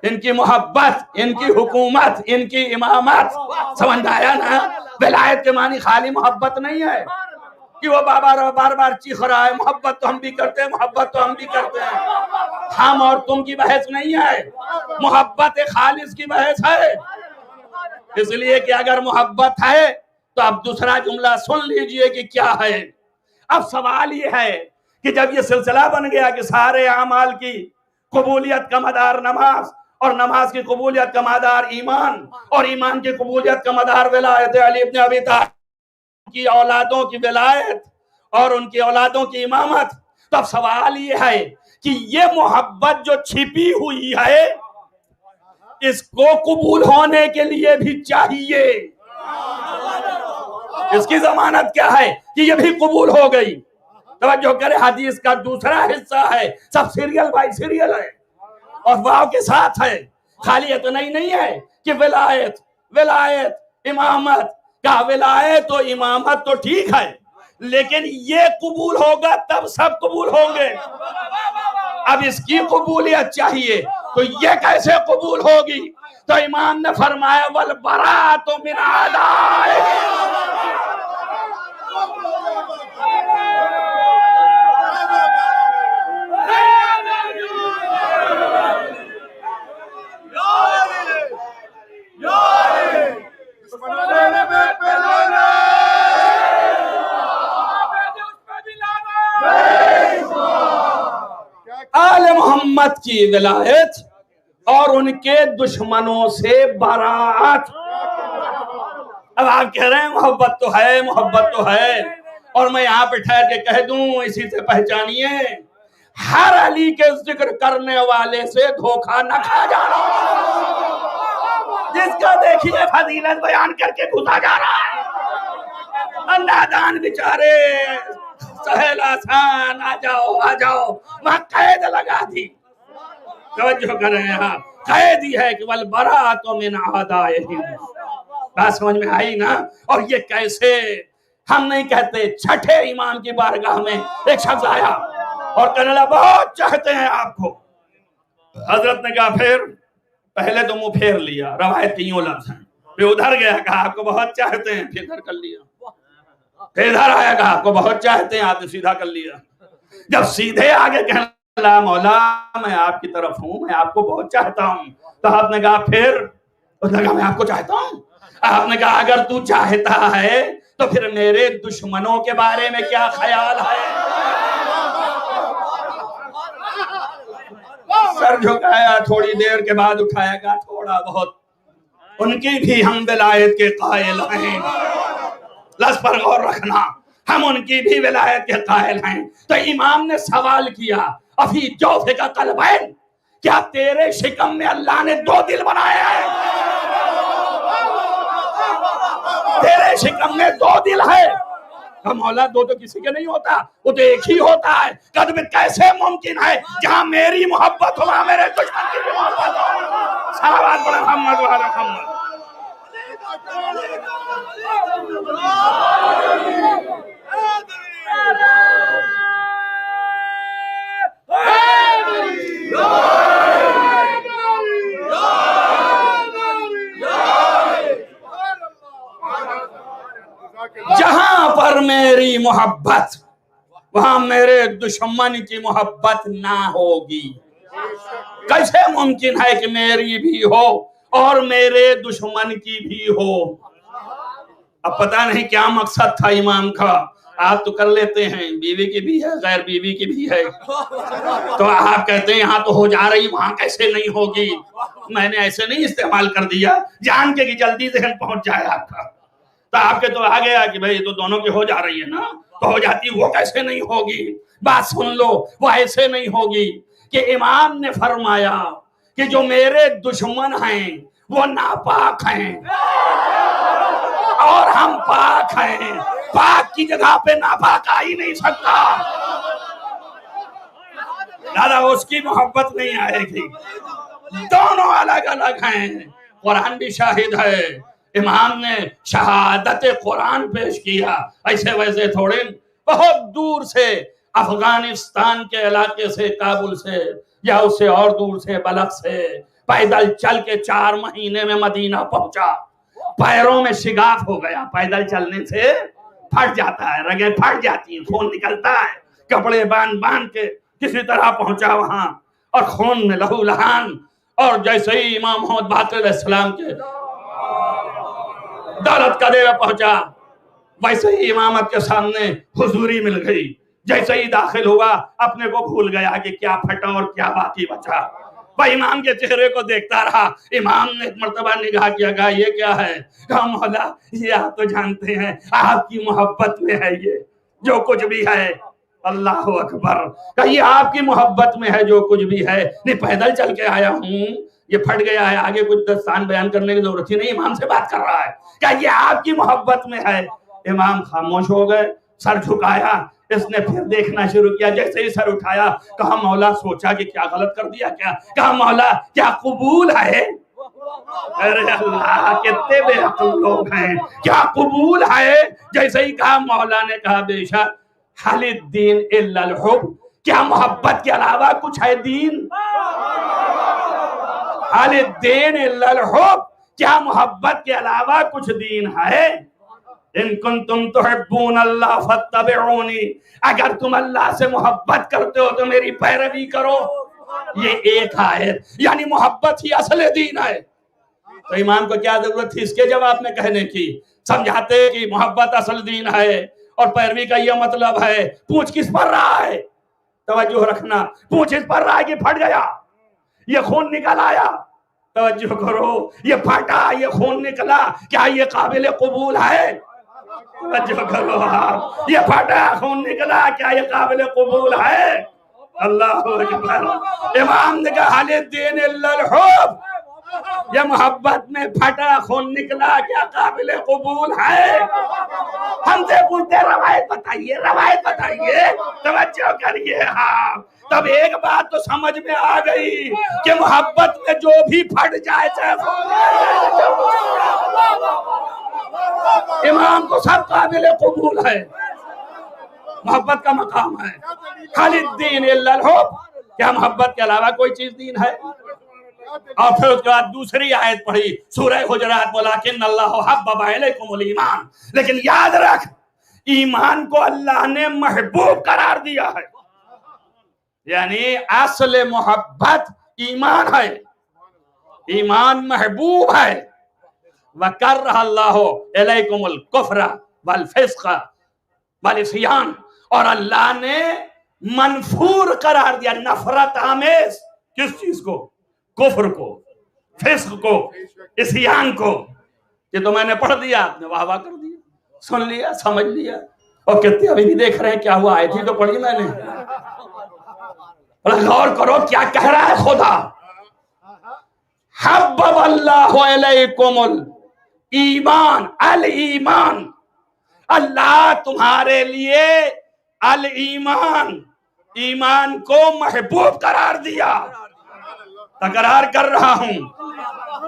ان کی محبت، ان کی حکومت، ان کی امامت۔ سمجھ آیا نا؟ ولایت کے معنی خالی محبت نہیں ہے کہ وہ بار بار چیخ رہا ہے محبت تو ہم بھی کرتے ہیں، محبت تو ہم بھی کرتے ہیں۔ ہم اور تم کی بحث نہیں ہے، محبت خالص کی بحث ہے۔ اس لیے کہ اگر محبت ہے تو اب دوسرا جملہ سن لیجئے کہ کیا ہے۔ اب سوال یہ ہے کہ جب یہ سلسلہ بن گیا کہ سارے اعمال کی قبولیت کا مدار نماز، اور نماز کی قبولیت کا مدار ایمان، اور ایمان کی قبولیت کا مدار ولایت علی ابن ابی طالب کی اولادوں کی ولایت اور ان کی اولادوں کی امامت، تو اب سوال یہ ہے کہ یہ محبت جو چھپی ہوئی ہے اس کو قبول ہونے کے لیے بھی چاہیے۔ اس کی ضمانت کیا ہے کہ یہ بھی قبول ہو گئی؟ توجہ کرے، حدیث کا دوسرا حصہ ہے، سب سیریل بائی سیریل ہے اور واو کے ساتھ ہے۔ خالی اتنا ہی نہیں ہے کہ ولایت امامت کا، ولایت و امامت تو ٹھیک ہے لیکن یہ قبول ہوگا تب سب قبول ہوں گے۔ اب اس کی قبولیت چاہیے تو یہ کیسے قبول ہوگی؟ تو امام نے فرمایا والبراءۃ من اعدائہ۔ آل محمد کی ولایت اور ان کے دشمنوں سے براعت۔ اب آپ کہہ رہے ہیں محبت تو ہے، محبت تو ہے، اور میں یہاں پہ ٹھہر کے کہہ دوں اسی سے پہچانیے، ہر علی کے ذکر کرنے والے سے دھوکہ نہ کھا جانا۔ جس کا دیکھیے فضیلت بیان کر کے گھسا جا رہا ہے، نادان بیچارے، سہل آسان، آ جاؤ، وہاں قید لگا دی۔ توجہ کر رہے ہیں آپ، قید ہی ہے کہ والبراءۃ من اعدائہم۔ بات سمجھ میں آئی نا؟ اور یہ کیسے؟ ہم نہیں کہتے، چھٹے امام کی بارگاہ میں ایک شخص آیا اور کہنے لگا بہت چاہتے ہیں آپ کو۔ حضرت نے کہا پھر؟ پہلے تو منہ پھیر لیا، روایت کی یوں لفظ ہیں، پھر ادھر گیا کہا آپ کو بہت چاہتے ہیں، پھر ادھر کر لیا، پھر ادھر آیا کہا آپ کو بہت چاہتے ہیں، آپ نے سیدھا کر لیا۔ جب سیدھے آگے کہنے لگا مولا میں آپ کی طرف ہوں، میں آپ کو بہت چاہتا ہوں، تو آپ نے کہا پھر؟ اس نے کہا میں آپ کو چاہتا ہوں۔ آپ نے کہا اگر تو چاہتا ہے تو پھر میرے دشمنوں کے بارے میں کیا خیال ہے؟ سر جھکایا، تھوڑی دیر کے بعد اٹھایا گا تھوڑا بہت ان کی بھی ہم ولایت کے قائل ہیں، لفظ پر غور رکھنا، ہم ان کی بھی ولایت کے قائل ہیں۔ تو امام نے سوال کیا افی جوفک قلبین، کیا تیرے شکم میں اللہ نے دو دل بنائے ہیں؟ تیرے شکم میں دو دل ہے؟ کہ مولا دو تو کسی کے نہیں ہوتا، وہ تو ایک ہی ہوتا ہے۔ کہ کیسے ممکن ہے جہاں میری محبت ہو وہاں میرے دشمن کی بھی محبت ہو؟ صلوات پڑھیں محمد و آل محمد۔ جہاں پر میری محبت وہاں میرے دشمن کی محبت نہ ہوگی۔ کیسے ممکن ہے کہ میری بھی ہو اور میرے دشمن کی بھی ہو؟ اب پتہ نہیں کیا مقصد تھا امام کا۔ آپ تو کر لیتے ہیں بیوی کی بھی ہے غیر بیوی کی بھی ہے، تو آپ کہتے ہیں یہاں تو ہو جا رہی وہاں کیسے نہیں ہوگی؟ میں نے ایسے نہیں استعمال کر دیا جان کے کہ جلدی ذہن پہنچ جائے آپ کا، تو آپ کے تو آ گیا کہ بھئی تو دونوں کی ہو جا رہی ہے نا، تو ہو جاتی وہ کیسے نہیں ہوگی؟ بات سن لو، وہ ایسے نہیں ہوگی کہ امام نے فرمایا کہ جو میرے دشمن ہیں وہ ناپاک ہیں اور ہم پاک ہیں، پاک کی جگہ پہ ناپاک آ ہی نہیں سکتا، دادا اس کی محبت نہیں آئے گی۔ دونوں الگ الگ ہیں، قرآن بھی شاہد ہے، امام نے شہادت قرآن پیش کیا، ایسے ویسے تھوڑے بہت دور سے افغانستان کے علاقے سے، کابل سے یا اس سے اور دور سے بلخ سے پیدل چل کے 4 مہینے میں مدینہ پہنچا، پیروں میں شگاف ہو گیا، پیدل چلنے سے پھٹ جاتا ہے، رگیں پھٹ جاتی ہیں، خون نکلتا ہے، کپڑے باندھ کے کسی طرح پہنچا وہاں اور خون میں لہو لہان، اور جیسے ہی امام محمد باقر علیہ السلام کے دولت کا دیوہ پہنچا ویسے ہی امامت کے سامنے حضوری مل گئی، جیسے ہی داخل ہوا اپنے کو بھول گیا کہ کیا پھٹا اور کیا باقی بچا، وہ امام کے چہرے کو دیکھتا رہا۔ امام نے ایک مرتبہ نگاہ کیا، کہا یہ کیا ہے؟ کہا مولا یہ آپ تو جانتے ہیں آپ کی محبت میں ہے، یہ جو کچھ بھی ہے۔ اللہ اکبر، کہا یہ آپ کی محبت میں ہے جو کچھ بھی ہے، نہیں پیدل چل کے آیا ہوں، یہ پھٹ گیا ہے، آگے کچھ دستان بیان کرنے کی ضرورت ہی نہیں، امام سے بات کر رہا ہے، کہا یہ آپ کی محبت میں ہے۔ امام خاموش ہو گئے، سر جھکایا، اس نے پھر دیکھنا شروع کیا، جیسے ہی سر اٹھایا کہا مولا سوچا کہ کیا غلط کر دیا کیا؟ کہا مولا کیا قبول ہے؟ ارے اللہ کتنے بے عقل لوگ ہیں، کیا قبول ہے؟ جیسے ہی کہا مولا نے کہا بے شک، حل الدین الا الحب، کیا محبت کے علاوہ کچھ ہے دین؟ حل الدین الا الحب، کیا محبت کے علاوہ کچھ دین ہے؟ ان کنتم تحبون اللہ فاتبعونی، اگر تم اللہ سے محبت کرتے ہو تو میری پیروی کرو۔ یہ ایک آیت یعنی محبت ہی اصل دین ہے۔ تو امام کو کیا ضرورت تھی اس کے جواب میں کہنے کی؟ سمجھاتے کہ محبت اصل دین ہے اور پیروی کا یہ مطلب ہے۔ پوچھ کس پر رہا ہے؟ توجہ رکھنا، پوچھ اس پر رہا ہے کہ پھٹ گیا، یہ خون نکل آیا، توجہ کرو، یہ پھٹا، یہ خون نکلا، کیا یہ قابل قبول ہے؟ توجہ کرو آپ، یہ پھٹا خون نکلا، کیا یہ قابل قبول ہے؟ اللہ اکبر۔ امام نے کہا حل الدین الا الحب، یہ محبت میں پھٹا خون نکلا کیا قابل قبول ہے؟ ہم سے پوچھتے روایت بتائیے، روایت بتائیے، توجہ کریے آپ۔ تب ایک بات تو سمجھ میں آ گئی کہ محبت میں جو بھی پھٹ جائے چاہے امام کو سب قابل قبول ہے، محبت کا مقام ہے۔ حل الدین الا الحب، کیا محبت کے علاوہ کوئی چیز دین ہے؟ اور پھر اس کے بعد دوسری آیت پڑھی سورہ حجرات، وَلَٰكِنَّ اللَّهَ حَبَّبَ إِلَيْكُمُ الْإِيمَانَ، لیکن یاد رکھ ایمان کو اللہ نے محبوب قرار دیا ہے، یعنی اصل محبت ایمان ہے، ایمان محبوب ہے۔ وَكَرَّهَ اللَّهُ إِلَيْكُمُ الْكُفْرَ وَالْفِسْقَ وَالْعِصْيَانَ، اور اللہ نے منفور قرار دیا، نفرت آمیز کس چیز کو؟ کفر کو، فسق کو، عصیان کو. یہ تو میں نے پڑھ دیا، آپ نے واہ واہ کر دیا، سن لیا، سمجھ لیا. اور کہتے ابھی بھی دیکھ رہے ہیں کیا ہوا، آئی تھی تو پڑھی میں نے. غور کرو کیا کہہ رہا ہے خدا. حبب اللہ علیکم الایمان، الایمان، اللہ تمہارے لیے الایمان، ایمان کو محبوب قرار دیا. تکرار کر رہا ہوں،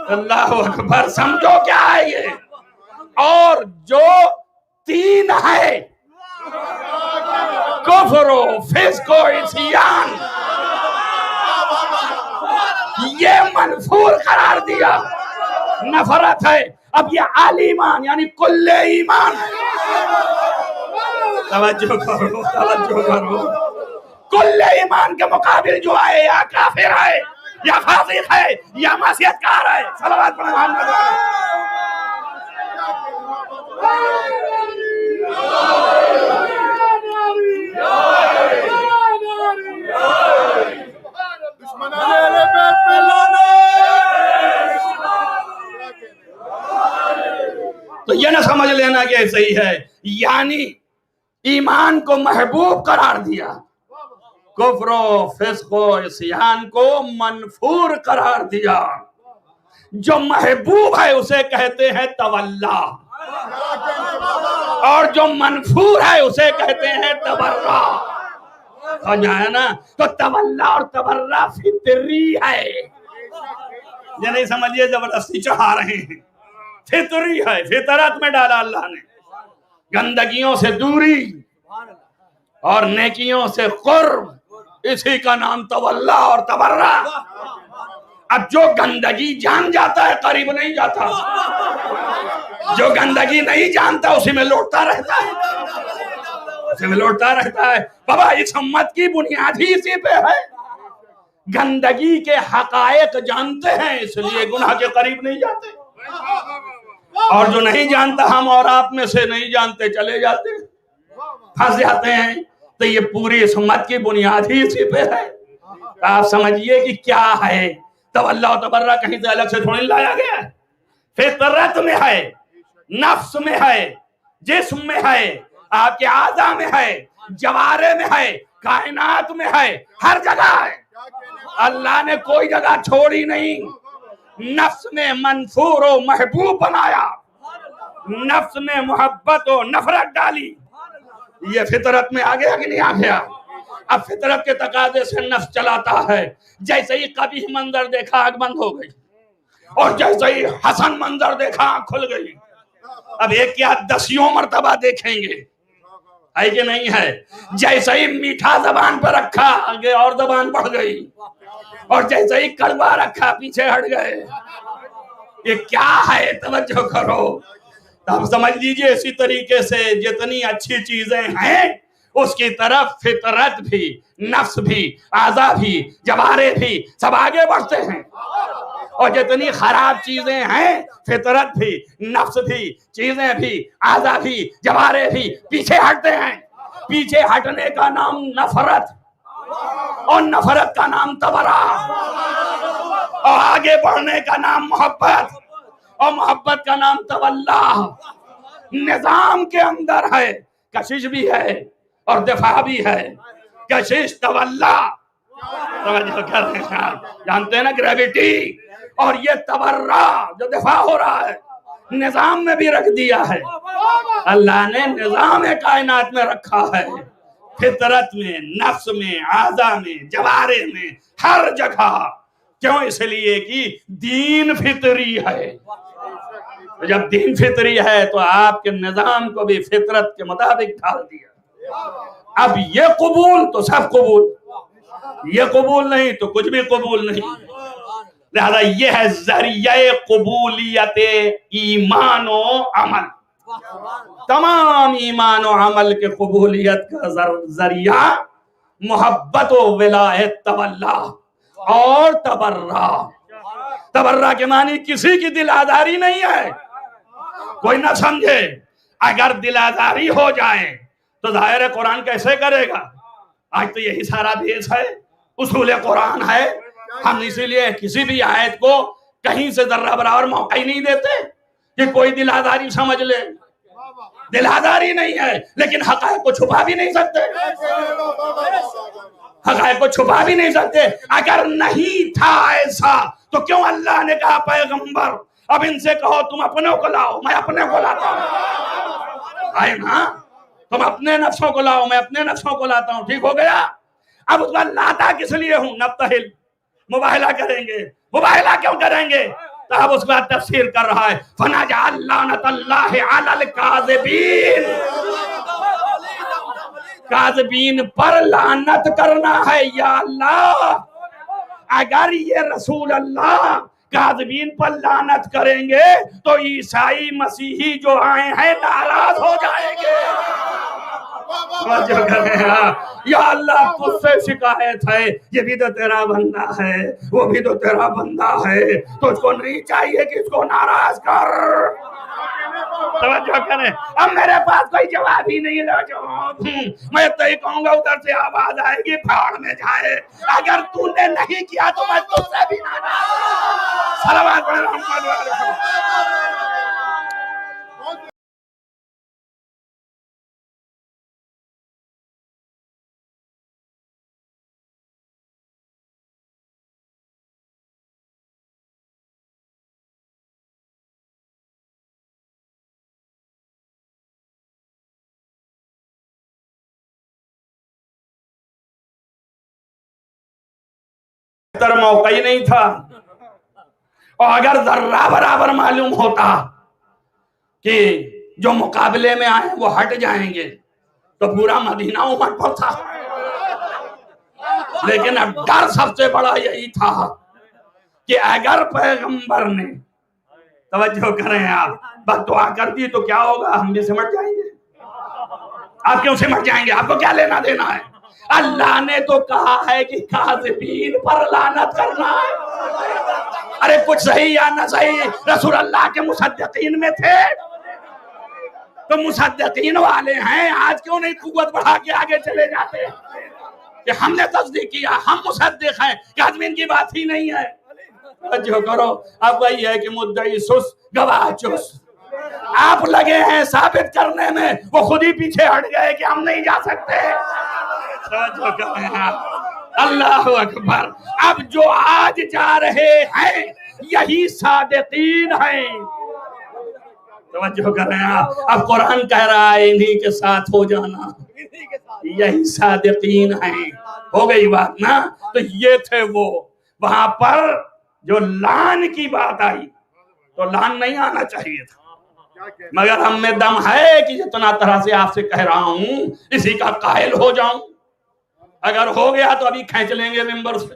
اللہ اکبر. سمجھو کیا ہے یہ. اور جو تین ہے، کفر و فسق و عصیان، یہ منفور قرار دیا، نفرت ہے. اب یہ ایمان یعنی کل ایمان. توجہ کرو، توجہ کرو. کل ایمان کے مقابل جو آئے یا کافر ہے یا فاسق ہے یا معصیت کار ہے. صلوات پڑھیں محمد. تو یہ نہ سمجھ لینا کہ صحیح ہے، یعنی ایمان کو محبوب قرار دیا، کفر و فسق و عصیان کو منفور قرار دیا. جو محبوب ہے اسے کہتے ہیں تولا، اور جو منفور ہے اسے کہتے ہیں تبرہ. ہو جائے نا. تو تولا اور تبرہ فطری ہے. یہ نہیں سمجھئے زبردستی چڑھا رہے ہیں، فطری ہے، فطرت میں ڈالا اللہ نے. گندگیوں سے دوری اور نیکیوں سے قرب، اسی کا نام تولا اور تبرہ. اب جو گندگی جان جاتا ہے قریب نہیں جاتا، جو گندگی نہیں جانتا اسی میں لوٹتا رہتا ہے، اسی میں لوٹتا رہتا ہے. بابا اس امت کی بنیاد ہی اسی پہ ہے. گندگی کے حقائق جانتے ہیں اس لیے گناہ کے قریب نہیں جاتے، اور جو نہیں جانتا ہم اور آپ میں سے نہیں جانتے چلے جاتے، پھنس جاتے ہیں. تو یہ پوری اس امت کی بنیاد ہی اسی پہ ہے. آپ سمجھئے کہ کیا ہے. تولا و تبرہ کہیں سے الگ سے تھوڑی لایا گیا ہے، فطرت میں ہے، نفس میں ہے، جسم میں ہے، آپ کے اعضاء میں ہے، جوارے میں ہے، کائنات میں ہے، ہر جگہ ہے. اللہ نے کوئی جگہ چھوڑی نہیں. نفس میں منفور و محبوب بنایا، نفس میں محبت و نفرت ڈالی. یہ فطرت میں آگے آگے نہیں آ گیا. اب فطرت کے تقاضے سے نفس چلاتا ہے. جیسے ہی قبیح منظر دیکھا آنکھ بند ہو گئی، اور جیسے ہی حسن منظر دیکھا آنکھ کھل گئی. اب ایک کیا 10 مرتبہ دیکھیں گے، ہے کہ نہیں ہے. جیسے ہی میٹھا زبان پر رکھا آگے اور زبان بڑھ گئی، اور جیسے ہی کڑوا رکھا پیچھے ہٹ گئے. یہ کیا ہے؟ توجہ کرو. آپ سمجھ لیجئے اسی طریقے سے جتنی اچھی چیزیں ہیں اس کی طرف فطرت بھی، نفس بھی، اعضاء بھی، جوارے بھی سب آگے بڑھتے ہیں. اور جتنی خراب چیزیں ہیں فطرت بھی، نفس بھی، چیزیں بھی، اعضاء بھی، جوارے بھی پیچھے ہٹتے ہیں. پیچھے ہٹنے کا نام نفرت، اور نفرت کا نام تبرہ، اور آگے بڑھنے کا نام محبت، اور محبت کا نام تولا. نظام کے اندر ہے، کشش بھی ہے اور دفاع بھی ہے. کشش تولا، توجہ کر رہے ہیں آپ جانتے ہیں نا گریویٹی. اور یہ تبرہ جو دفاع ہو رہا ہے نظام میں بھی رکھ دیا ہے. اللہ نے نظام کائنات میں رکھا ہے، فطرت میں، نفس میں، اعضاء میں، جوارے میں، ہر جگہ. کیوں؟ اس لیے کہ دین فطری ہے. جب دین فطری ہے تو آپ کے نظام کو بھی فطرت کے مطابق ڈھال دیا. اب یہ قبول تو سب قبول، یہ قبول نہیں تو کچھ بھی قبول نہیں. لہذا یہ ہے ذریعہ قبولیت ایمان و عمل. تمام ایمان و عمل کے قبولیت کا ذریعہ محبت و ولایت تولا اور تبرہ. تبرہ کے معنی کسی کی دل آزاری نہیں ہے. کوئی نہ سمجھے اگر دل آزاری ہو جائے تو ظاہر قرآن کیسے کرے گا. آج تو یہی سارا دیش ہے، اصول قرآن ہے، ہم اسی لیے کسی بھی آیت کو کہیں سے ذرہ برابر موقع ہی نہیں دیتے کہ کوئی دل آزاری سمجھ لے. دل آزاری نہیں ہے لیکن حقائق کو چھپا بھی نہیں سکتے. حقائق کو چھپا بھی نہیں سکتے. اگر نہیں تھا ایسا تو کیوں اللہ نے کہا پیغمبر اب ان سے کہو تم اپنے کو لاؤ میں اپنے کو لاتا ہوں. آئے نا تم اپنے نفسوں کو لاؤ میں اپنے نفسوں کو لاتا ہوں. ٹھیک ہو گیا. اب اس کا لاتا کس لیے ہوں؟ نبتہل مباہلہ کریں گے. مباہلہ کیوں کریں گے؟ تو اب اس کا تفسیر کر رہا ہے فَنَجْعَلْ لَعْنَةَ اللَّهِ عَلَى الْكَاذِبِينَ. کاذبین پر لعنت کرنا ہے. یا اللہ اگر یہ رسول اللہ کاذبین پر لعنت کریں گے تو عیسائی مسیحی جو آئے ہیں ناراض ہو جائیں گے. یا اللہ تجھ سے شکایت ہے یہ بھی تو تیرا بندہ ہے وہ بھی تو تیرا بندہ ہے. تجھ کو نہیں چاہیے کہ اس کو ناراض کر. توجہ کریں. اب میرے پاس کوئی جواب ہی نہیں ہے. میں تو ہی کہوں گا ادھر سے آواز آئے گی پہاڑ میں جائے. اگر تو نے نہیں کیا تو میں تجھ سے بھی ناراض. صلوات پڑھیں محمد وعلیہ. بہتر موقع ہی نہیں تھا. اور اگر ذرہ برابر معلوم ہوتا کہ جو مقابلے میں آئے وہ ہٹ جائیں گے تو پورا مدینہ امٹ پر تھا. لیکن اب ڈر سب سے بڑا یہی تھا کہ اگر پیغمبر نے توجہ کریں آپ بس دعا کر دی تو کیا ہوگا؟ ہم بھی سمٹ جائیں گے. آپ کیوں سمٹ جائیں گے؟ آپ کو کیا لینا دینا ہے؟ اللہ نے تو کہا ہے کہ کاذبین پر لعنت کرنا ہے. ارے کچھ صحیح یا نہ صحیح رسول اللہ کے مصدقین میں تھے تو مصدقین والے ہیں. آج کیوں نہیں قوت بڑھا کے آگے چلے جاتے کہ ہم نے تصدیق کیا ہم مصدق ہیں. کاذبین کی بات ہی نہیں ہے. جو کرو اب وہی ہے کہ مدعی سس گواہ چس. آپ لگے ہیں ثابت کرنے میں وہ خود ہی پیچھے ہٹ گئے کہ ہم نہیں جا سکتے. اللہ اکبر. اب جو آج جا رہے ہیں یہی صادقین ہیں. توجہ کر رہے ہیں آپ. اب قرآن کہہ رہا ہے انہی کے ساتھ ہو جانا. یہی صادقین ہیں. ہو گئی بات نا. تو یہ تھے وہ. وہاں پر جو لعن کی بات آئی تو لعن نہیں آنا چاہیے تھا مگر ہم میں دم ہے کہ جتنا طرح سے آپ سے کہہ رہا ہوں اسی کا قائل ہو جاؤں. اگر ہو گیا تو ابھی کھینچ لیں گے ممبر سے.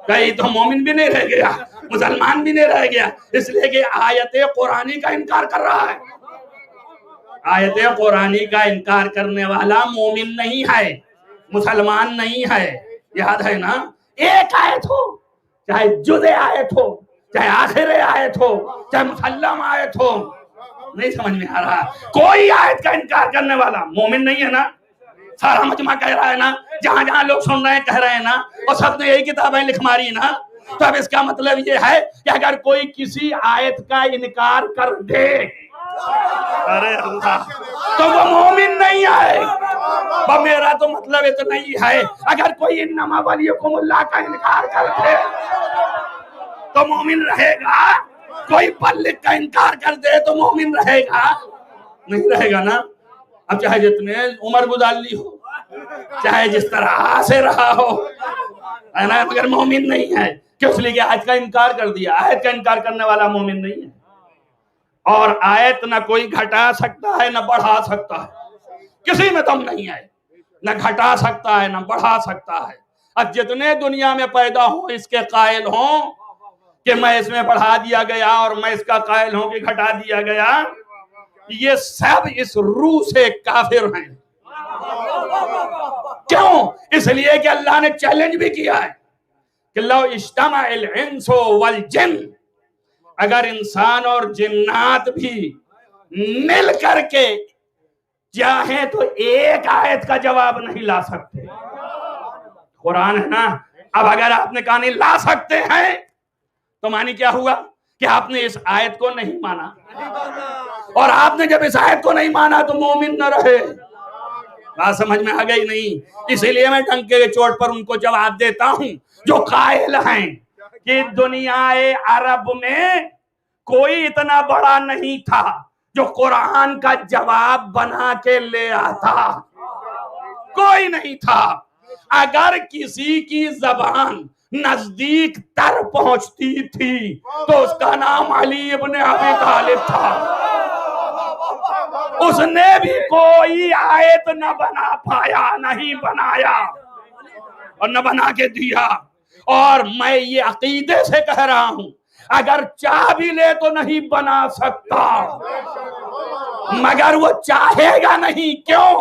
کہیں تو مومن بھی نہیں رہ گیا مسلمان بھی نہیں رہ گیا. اس لیے کہ آیت قرآنی کا انکار کر رہا ہے. آیت قرآنی کا انکار کرنے والا مومن نہیں ہے مسلمان نہیں ہے. یاد ہے نا. ایک آیت ہو چاہے جزء آیت ہو چاہے آخر آیت ہو چاہے مسلم آیت ہو نہیں سمجھ میں آ رہا. کوئی آیت کا انکار کرنے والا مومن نہیں ہے نا. سارا مجمع کہہ رہا ہے نا. جہاں جہاں لوگ سن رہے ہیں کہہ رہے ہیں نا. اور سب نے یہی کتابیں لکھ ماری نا. تو اب اس کا مطلب یہ ہے کہ اگر کوئی کسی آیت کا انکار کر دے ارے اللہ تو وہ مومن نہیں ہے. میرا تو مطلب اتنا ہی ہے اگر کوئی انما ولیکم اللہ کا انکار کر دے تو مومن رہے گا. کوئی پلک کا انکار کر دے تو مومن رہے گا نہیں رہے گا نا. اب چاہے جتنے عمر گزاری ہو چاہے جس طرح سے رہا ہو مگر مومن نہیں ہے. کیوں؟ اس لیے کہ آیت کا انکار کر دیا. آیت کا انکار کرنے والا مومن نہیں ہے. اور آیت نہ کوئی گھٹا سکتا ہے نہ بڑھا سکتا ہے. کسی میں دم نہیں ہے. نہ گھٹا سکتا ہے نہ بڑھا سکتا ہے. اب جتنے دنیا میں پیدا ہوں اس کے قائل ہوں کہ میں اس میں بڑھا دیا گیا اور میں اس کا قائل ہوں کہ گھٹا دیا گیا یہ سب اس روح سے کافر ہیں. کیوں؟ اس لیے کہ اللہ نے چیلنج بھی کیا ہے کہ لو اجتمع الانس والجن اگر انسان اور جنات بھی مل کر کے چاہیں تو ایک آیت کا جواب نہیں لا سکتے. قرآن ہے نا. اب اگر آپ نے کہا نہیں لا سکتے ہیں تو معنی کیا ہوا کہ آپ نے اس آیت کو نہیں مانا، اور آپ نے جب اس آیت کو نہیں مانا تو مومن نہ رہے۔ بات سمجھ میں آ گئی نہیں؟ اسی لیے میں ڈنکے کے چوٹ پر ان کو جواب دیتا ہوں جو قائل ہیں کہ دنیا عرب میں کوئی اتنا بڑا نہیں تھا جو قرآن کا جواب بنا کے لے آتا، کوئی نہیں تھا۔ اگر کسی کی زبان نزدیک تر پہنچتی تھی تو اس کا نام علی ابن ابی طالب تھا۔ اس نے بھی کوئی آیت نہ بنا پایا، نہیں بنایا اور نہ بنا کے دیا۔ اور میں یہ عقیدے سے کہہ رہا ہوں اگر چاہ بھی لے تو نہیں بنا سکتا، مگر وہ چاہے گا نہیں۔ کیوں؟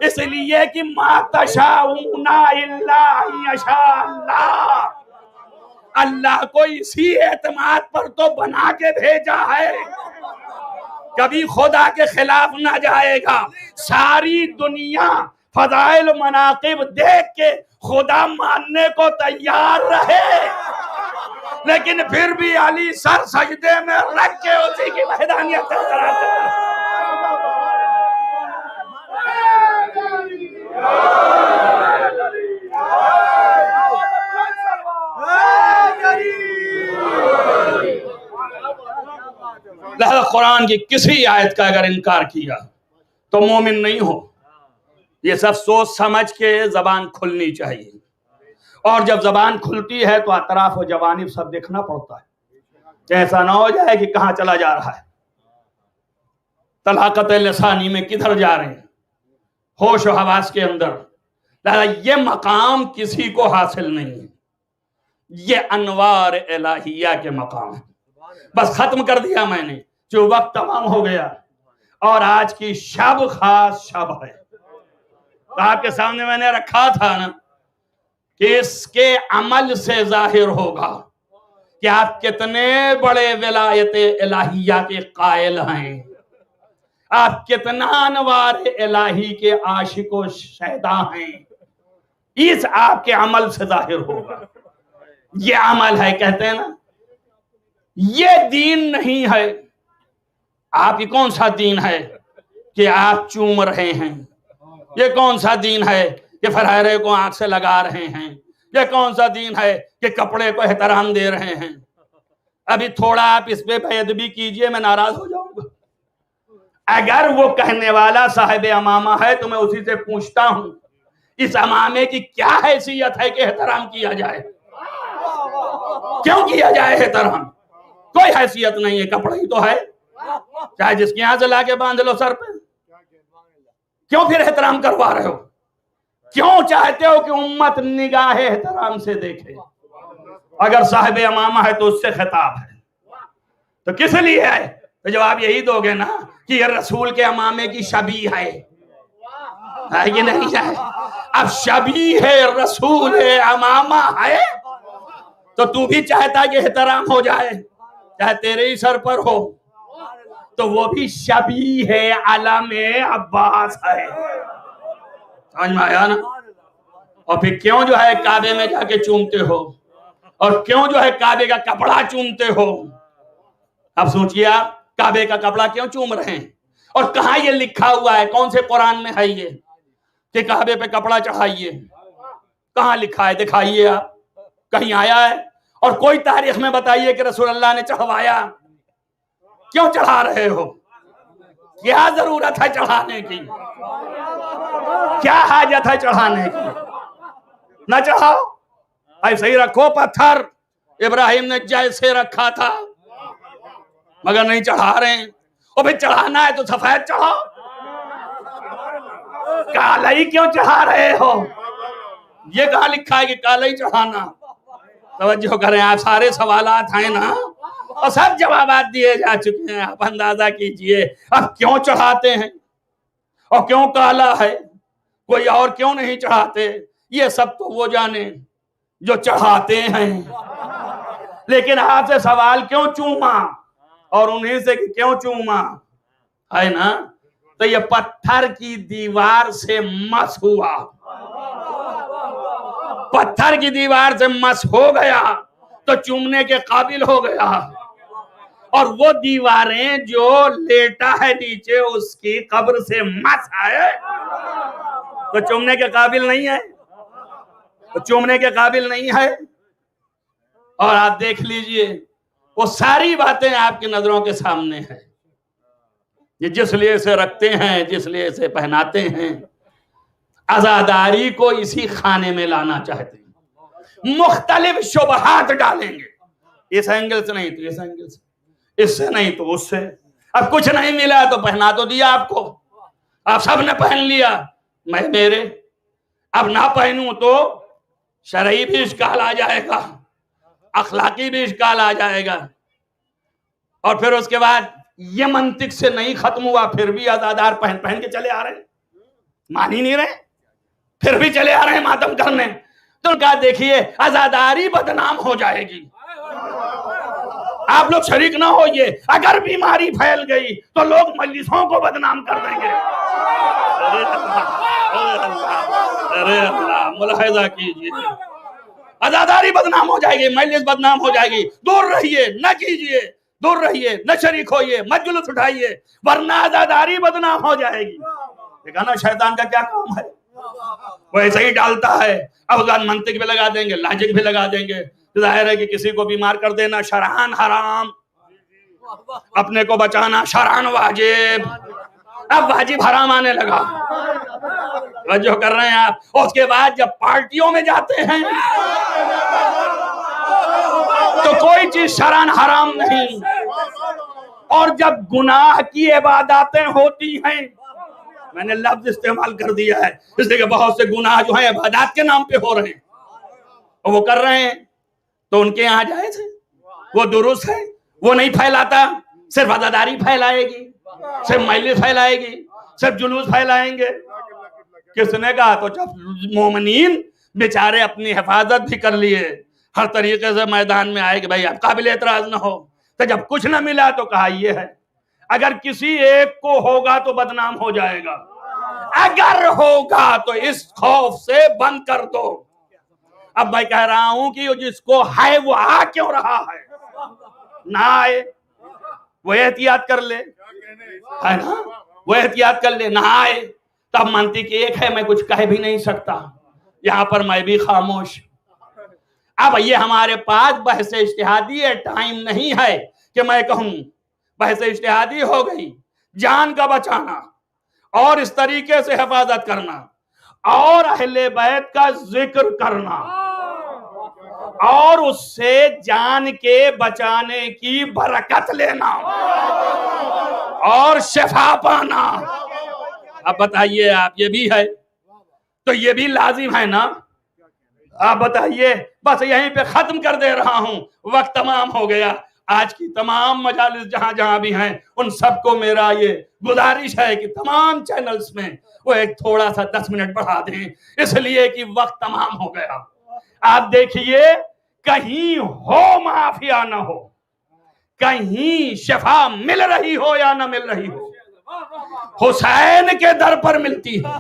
اس لیے کہ ما تشاءون الا ان یشاء اللہ، اللہ کو اسی اعتماد پر تو بنا کے بھیجا ہے، کبھی خدا کے خلاف نہ جائے گا۔ ساری دنیا فضائل و مناقب دیکھ کے خدا ماننے کو تیار رہے، لیکن پھر بھی علی سر سجدے میں رکھ کے اسی کی وحدانیت کراتے ہیں۔ لہذا قرآن کی کسی آیت کا اگر انکار کیا تو مومن نہیں ہو۔ یہ سب سوچ سمجھ کے زبان کھلنی چاہیے، اور جب زبان کھلتی ہے تو اطراف و جوانب سب دیکھنا پڑتا ہے، ایسا نہ ہو جائے کہ کہاں چلا جا رہا ہے، طلاقت لسانی میں کدھر جا رہے ہیں، ہوش و حواس کے اندر۔ لہذا یہ مقام کسی کو حاصل نہیں ہے، یہ انوار الہیہ کے مقام ہے۔ بس ختم کر دیا میں نے، جو وقت تمام ہو گیا، اور آج کی شب خاص شب ہے۔ تو آپ کے سامنے میں نے رکھا تھا نا کہ اس کے عمل سے ظاہر ہوگا کہ آپ کتنے بڑے ولایت الہیہ کے قائل ہیں، آپ کتنا انوار الہی کے عاشق و شیدا ہیں، اس آپ کے عمل سے ظاہر ہوگا۔ یہ عمل ہے، کہتے ہیں نا یہ دین نہیں ہے۔ آپ یہ کون سا دین ہے کہ آپ چوم رہے ہیں؟ یہ کون سا دین ہے کہ فرہرے کو آنکھ سے لگا رہے ہیں؟ یہ کون سا دین ہے کہ کپڑے کو احترام دے رہے ہیں؟ ابھی تھوڑا آپ اس پہ بے ادبی کیجئے، میں ناراض ہو جاؤں گا۔ اگر وہ کہنے والا صاحب امامہ ہے تو میں اسی سے پوچھتا ہوں اس امامے کی کیا حیثیت ہے کہ احترام کیا جائے؟ کیوں کیا جائے احترام؟ کوئی حیثیت نہیں ہے، کپڑا ہی تو ہے، چاہے جس کے یہاں سے لا کے باندھ لو سر پہ۔ کیوں پھر احترام کروا رہے ہو؟ کیوں چاہتے ہو کہ امت نگاہ احترام سے دیکھے؟ اگر صاحب امامہ ہے تو اس سے خطاب ہے، تو کس لیے ہے؟ تو جواب یہی دو گے نا کہ یہ رسول کے امامے کی شبیہ ہے کہ نہیں ہے؟ اب شبیہ ہے رسول امامہ ہے تو بھی چاہتا کہ احترام ہو جائے، چاہے تیرے ہی سر پر ہو، تو وہ بھی شبیہ ہے علم عباس ہے۔ سمجھ میں آیا نا؟ اور پھر کیوں جو ہے کعبے میں جا کے چومتے ہو، اور کیوں جو ہے کعبے کا کپڑا چومتے ہو؟ اب سوچئے آپ کعبے کا کپڑا کیوں چوم رہے ہیں؟ اور کہاں یہ لکھا ہوا ہے؟ کون سے قرآن میں ہے یہ کہ کعبے پہ کپڑا چڑھائیے؟ کہاں لکھا ہے؟ دکھائیے آپ، کہیں آیا ہے؟ اور کوئی تاریخ میں بتائیے کہ رسول اللہ نے چڑھوایا؟ کیوں چڑھا رہے ہو؟ کیا ضرورت ہے چڑھانے کی؟ کیا حاجت ہے چڑھانے کی؟ نہ چڑھاؤ، ایسے ہی رکھو پتھر، ابراہیم نے جیسے رکھا تھا، مگر نہیں چڑھا رہے ہیں۔ اور پھر چڑھانا ہے تو سفید چڑھاؤ، کالا ہی کیوں چڑھا رہے ہو؟ یہ کہاں لکھا ہے کہ کالا ہی چڑھانا؟ توجہ کریں، آپ سارے سوالات ہیں نا، اور سب جوابات دیے جا چکے ہیں، آپ اندازہ کیجئے اب کیوں چڑھاتے ہیں اور کیوں کالا ہے، کوئی اور کیوں نہیں چڑھاتے؟ یہ سب تو وہ جانے جو چڑھاتے ہیں۔ لیکن آپ سے سوال کیوں چوما، اور انہیں سے کیوں چوما ہے نا، تو یہ پتھر کی دیوار سے مس ہوا، پتھر کی دیوار سے مس ہو گیا تو چومنے کے قابل ہو گیا، اور وہ دیواریں جو لیٹا ہے نیچے اس کی قبر سے مس آئے تو چومنے کے قابل نہیں ہے، تو چومنے کے قابل نہیں ہے۔ اور آپ دیکھ لیجئے وہ ساری باتیں آپ کی نظروں کے سامنے ہیں، یہ جس لیے اسے رکھتے ہیں، جس لیے اسے پہناتے ہیں، عزاداری کو اسی خانے میں لانا چاہتے ہیں، مختلف شبہات ڈالیں گے، اس اینگل سے نہیں تو اس اینگل سے، اس سے نہیں تو اس سے، اب کچھ نہیں ملا تو پہنا تو دیا آپ کو، آپ سب نے پہن لیا، میں میرے اب نہ پہنوں تو شرعی بھی اشکال آ جائے گا، اخلاقی بھی اشکال آ جائے گا، اور پھر اس کے بعد یہ منطق سے نہیں ختم ہوا، پھر بھی عزادار پہن کے چلے آ رہے ہیں، مان ہی نہیں رہے، پھر بھی چلے آ رہے ہیں ماتم کرنے۔ تو کہا دیکھیے عزاداری بدنام ہو جائے گی، آپ لوگ شریک نہ ہوئیے، اگر بیماری پھیل گئی تو لوگ مجلسوں کو بدنام کر دیں گے۔ ارے اللہ ملاحظہ کیجئے، عزاداری بدنام ہو جائے گی، مجلس بدنام ہو جائے گی، دور رہیے، نہ کیجئے، دور رہیے، نہ شریک ہوئیے، مت جلوس اٹھائیے، ورنہ عزاداری بدنام ہو جائے گی۔ دیکھا نا شیطان کا کیا کام ہے، وہ ایسے ہی ڈالتا ہے، افغان منطق بھی لگا دیں گے، لاجک بھی لگا دیں گے، ظاہر ہے کہ کسی کو بیمار کر دینا شرعاً حرام، اپنے کو بچانا شرعاً واجب، اب واجب حرام آنے لگا، توجہ کر رہے ہیں آپ۔ اس کے بعد جب پارٹیوں میں جاتے ہیں تو کوئی چیز شرعاً حرام نہیں، اور جب گناہ کی عباداتیں ہوتی ہیں، میں نے لفظ استعمال کر دیا ہے اس لیے کہ بہت سے گناہ جو ہیں عبادات کے نام پہ ہو رہے ہیں اور وہ کر رہے ہیں، تو ان کے یہاں جائز ہے، وہ درست ہے، وہ نہیں پھیلاتا، صرف عزاداری پھیلائے گی، صرف مجلس پھیلائے گی، صرف جلوس پھیلائیں گے۔ کس نے کہا؟ تو جب مومنین بیچارے اپنی حفاظت بھی کر لیے، ہر طریقے سے میدان میں آئے کہ بھائی اب قابل اعتراض نہ ہو، تو جب کچھ نہ ملا تو کہا یہ ہے، اگر کسی ایک کو ہوگا تو بدنام ہو جائے گا، اگر ہوگا تو اس خوف سے بند کر دو۔ اب میں کہہ رہا ہوں کہ جس کو ہے وہ آ کیوں رہا ہے، نہ آئے، وہ احتیاط کر لے، ہے نا، وہ احتیاط کر لے، نہ آئے، تب منطق ایک ہے، میں کچھ کہہ بھی نہیں سکتا، یہاں پر میں بھی خاموش۔ اب یہ ہمارے پاس بحث اجتہادی ہے، ٹائم نہیں ہے کہ میں کہوں، بحث اجتہادی ہو گئی، جان کا بچانا اور اس طریقے سے حفاظت کرنا اور اہل بیت کا ذکر کرنا اور اس سے جان کے بچانے کی برکت لینا اور شفا پانا۔ اب بتائیے آپ، یہ بھی ہے تو یہ بھی لازم ہے نا؟ آپ بتائیے، بس یہیں پہ ختم کر دے رہا ہوں، وقت تمام ہو گیا۔ آج کی تمام مجالس جہاں جہاں بھی ہیں ان سب کو میرا یہ گزارش ہے کہ تمام چینلز میں وہ ایک تھوڑا سا 10 منٹ بڑھا دیں، اس لیے کہ وقت تمام ہو گیا۔ آپ دیکھیے، کہیں ہو معافیا نہ ہو، کہیں شفا مل رہی ہو یا نہ مل رہی ہو، حسین کے در پر ملتی ہے،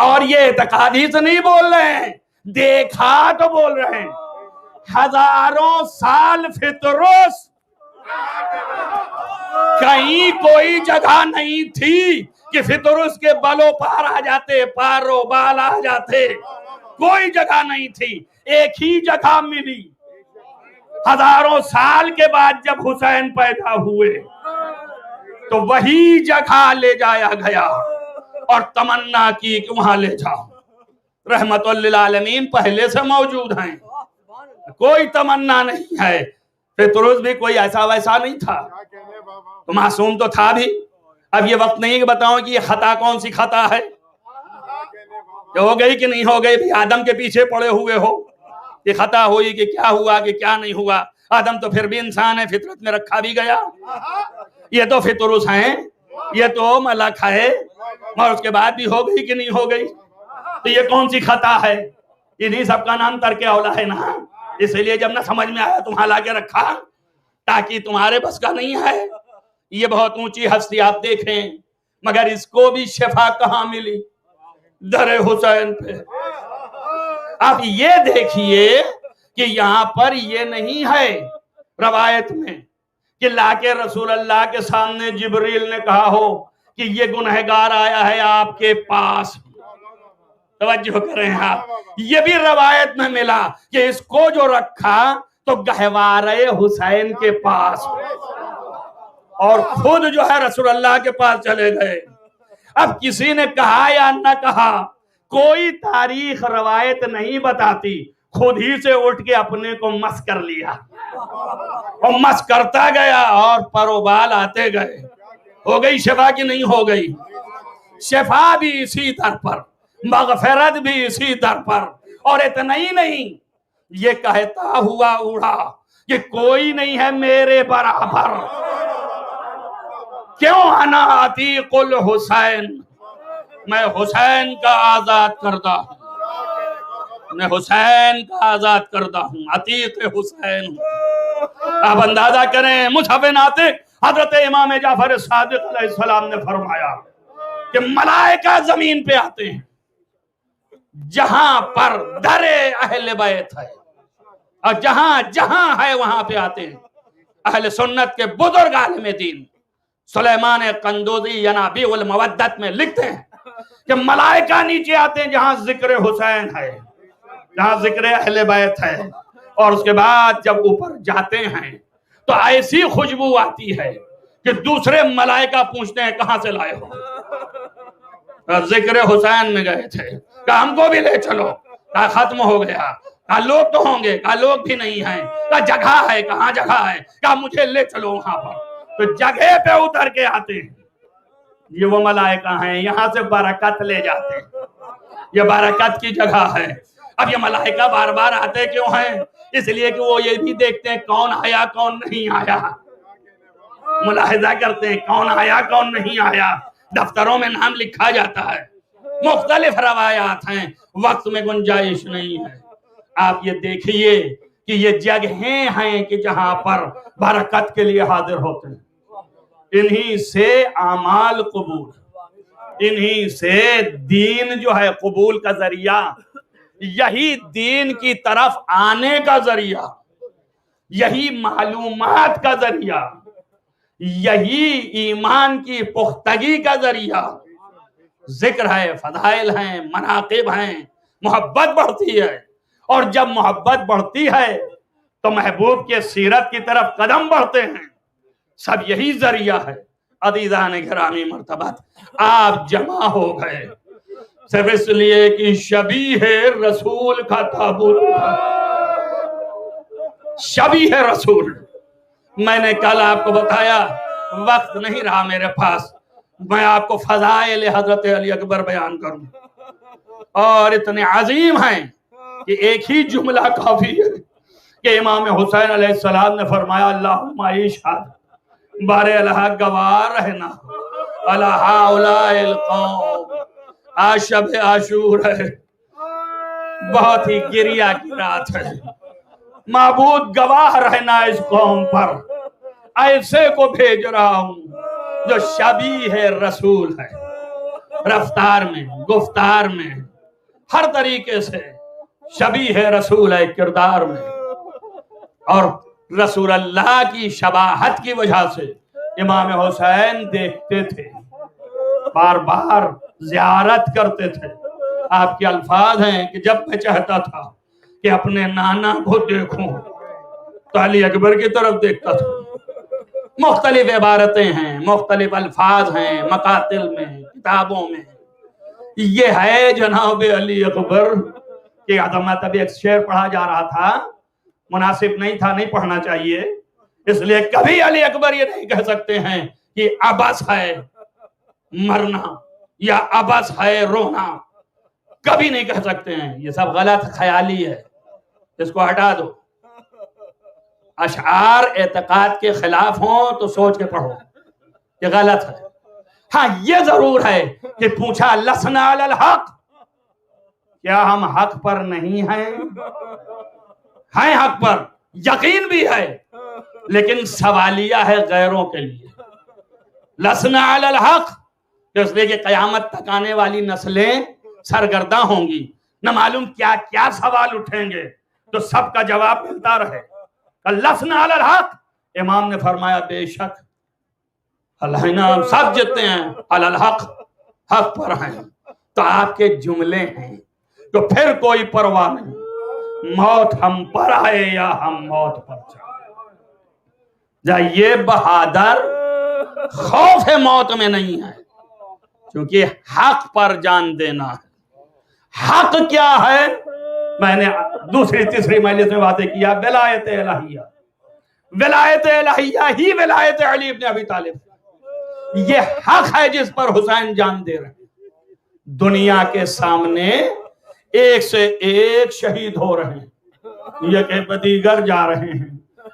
اور یہ اعتقادی سے نہیں بول رہے ہیں، دیکھا تو بول رہے ہیں۔ ہزاروں سال فطرس کہیں کوئی جگہ نہیں تھی کہ فطرس کے بلو پار آ جاتے، پارو بال آ جاتے، کوئی جگہ نہیں تھی، ایک ہی جگہ ملی۔ ہزاروں سال کے بعد جب حسین پیدا ہوئے تو وہی جگہ لے جایا گیا اور تمنا کی کہ وہاں لے جاؤ۔ رحمت للعالمین پہلے سے موجود ہیں، کوئی تمنا نہیں ہے، فطرس بھی کوئی ایسا ویسا نہیں تھا، تو معصوم تو تھا بھی۔ اب یہ وقت نہیں کہ بتاؤں کہ یہ خطا کون سی خطا ہے، کہ ہو گئی کہ نہیں ہو گئی، بھی آدم کے پیچھے پڑے ہوئے ہو کہ خطا ہوئی کہ کیا ہوا کہ کیا نہیں ہوا۔ آدم تو پھر بھی انسان ہے، فطرت میں رکھا بھی گیا، یہ تو فطرس ہیں، یہ تو ملک ہے، اور اس کے بعد بھی ہو گئی کہ نہیں ہو گئی، تو یہ کون سی خطا ہے؟ انہی سب کا نام ترک اولا ہے نا، اس لیے جب نہ سمجھ میں آیا تمہاں لا کے رکھا، تاکہ تمہارے بس کا نہیں ہے۔ یہ بہت اونچی ہستی آپ دیکھیں، مگر اس کو بھی شفا کہاں ملی؟ در حسین پہ۔ آپ یہ دیکھیے کہ یہاں پر یہ نہیں ہے روایت میں کہ لا کے رسول اللہ کے سامنے جبریل نے کہا ہو کہ یہ گنہگار آیا ہے آپ کے پاس. توجہ کریں آپ, یہ بھی روایت میں ملا کہ اس کو جو رکھا تو گہوارے حسین کے پاس, اور خود جو ہے رسول اللہ کے پاس چلے گئے. اب کسی نے کہا یا نہ کہا, کوئی تاریخ روایت نہیں بتاتی, خود ہی سے اٹھ کے اپنے کو مس کر لیا اور مس کرتا گیا اور پروبال آتے گئے. ہو گئی شفا کی نہیں ہو گئی؟ شفا بھی اسی در پر, مغفرت بھی اسی در پر. اور اتنا ہی نہیں, یہ کہتا ہوا اڑا کہ کوئی نہیں ہے میرے برابر. کیوں انا عتیق الحسین, میں حسین کا آزاد کردہ ہوں, میں حسین کا آزاد کردہ ہوں, عتیق حسین ہوں. آپ اندازہ کریں, مصحف ناطق حضرت امام جعفر صادق علیہ السلام نے فرمایا کہ ملائکہ زمین پہ آتے ہیں جہاں پر در اہل بیت ہے, اور جہاں جہاں ہے وہاں پہ آتے ہیں. اہل سنت کے بزرگ عالم دین سلیمان قندوزی ینابیع المودت میں لکھتے ہیں کہ ملائکہ نیچے آتے ہیں جہاں ذکر حسین ہے, جہاں ذکر اہل بیت ہے, اور اس کے بعد جب اوپر جاتے ہیں تو ایسی خوشبو آتی ہے کہ دوسرے ملائکہ پوچھتے ہیں کہاں سے لائے ہو؟ ذکر حسین میں گئے تھے, کہا ہم کو بھی لے چلو, کہا ختم ہو گیا, کہا لوگ تو ہوں گے, کہا لوگ بھی نہیں ہیں, کہا جگہ ہے, کہاں جگہ ہے, کہا مجھے لے چلو وہاں پر. تو جگہ پہ اتر کے آتے ہیں, یہ وہ ملائکہ ہیں, یہاں سے برکت لے جاتے ہیں, یہ برکت کی جگہ ہے. اب یہ ملائکہ بار بار آتے کیوں ہیں؟ اس لیے کہ وہ یہ بھی دیکھتے ہیں کون آیا کون نہیں آیا, ملاحظہ کرتے ہیں کون آیا کون نہیں آیا. دفتروں میں نام لکھا جاتا ہے, مختلف روایات ہیں, وقت میں گنجائش نہیں ہے. آپ یہ دیکھیے کہ یہ جگہیں ہیں کہ جہاں پر برکت کے لیے حاضر ہوتے ہیں. انہی سے اعمال قبول, انہی سے دین جو ہے قبول کا ذریعہ, یہی دین کی طرف آنے کا ذریعہ, یہی معلومات کا ذریعہ, یہی ایمان کی پختگی کا ذریعہ. ذکر ہے, فضائل ہیں, مناقب ہیں, محبت بڑھتی ہے, اور جب محبت بڑھتی ہے تو محبوب کے سیرت کی طرف قدم بڑھتے ہیں. سب یہی ذریعہ ہے. عزیزان گرامی مرتبت, آپ جمع ہو گئے صرف اس لیے کہ شبیہ رسول کا تابوت تھا. شبیہ رسول, میں نے کل آپ کو بتایا, وقت نہیں رہا میرے پاس, میں آپ کو فضائل حضرت علی اکبر بیان کروں, اور اتنے عظیم ہیں کہ ایک ہی جملہ کافی ہے کہ امام حسین علیہ السلام نے فرمایا اللہم اشہد, بارے اللہ گواہ رہنا, علی ہؤلاء القوم, آج شب عاشور ہے, بہت ہی گریہ کی رات ہے, معبود گواہ رہنا اس قوم پر, ایسے کو بھیج رہا ہوں جو شبیہ رسول ہے, رفتار میں, گفتار میں, ہر طریقے سے شبیہ رسول ہے کردار میں. اور رسول اللہ کی شباہت کی وجہ سے امام حسین دیکھتے تھے, بار بار زیارت کرتے تھے. آپ کے الفاظ ہیں کہ جب میں چاہتا تھا کہ اپنے نانا کو دیکھوں تو علی اکبر کی طرف دیکھتا تھا. مختلف عبارتیں ہیں, مختلف الفاظ ہیں, مقاتل میں, کتابوں میں. یہ ہے جناب علی اکبر کی عظمت. ابھی ایک شعر پڑھا جا رہا تھا, مناسب نہیں تھا, نہیں پڑھنا چاہیے, اس لیے کبھی علی اکبر یہ نہیں کہہ سکتے ہیں کہ عبث ہے مرنا یا عبث ہے رونا, کبھی نہیں کہہ سکتے ہیں. یہ سب غلط خیالی ہے, اس کو ہٹا دو. اشعار اعتقاد کے خلاف ہوں تو سوچ کے پڑھو, یہ غلط ہے. ہاں یہ ضرور ہے کہ پوچھا لسنا علی الحق, کیا ہم حق پر نہیں ہیں؟ ہیں حق پر, یقین بھی ہے, لیکن سوالیہ ہے غیروں کے لیے. لسنا علی الحق اس لیے کہ قیامت تک آنے والی نسلیں سرگرداں ہوں گی, نہ معلوم کیا کیا سوال اٹھیں گے، تو سب کا جواب ملتا رہے۔ لسنا علی الحق، امام نے فرمایا بے شک اللہ سب جتنے ہیں علی الحق، حق پر ہیں۔ تو آپ کے جملے ہیں تو پھر کوئی پرواہ نہیں، موت ہم پر آئے یا ہم موت پر جائے۔ یہ بہادر خوف موت میں نہیں ہے، کیونکہ حق پر جان دینا ہے۔ حق کیا ہے؟ میں نے دوسری تیسری مجلس میں باتیں کیا، ولایت الہیہ۔ ولایت الہیہ ہی ولایت علی ابن ابی طالب، یہ حق ہے جس پر حسین جان دے رہے ہیں۔ دنیا کے سامنے ایک سے ایک شہید ہو رہے ہیں، یہ کہ دیگر جا رہے ہیں۔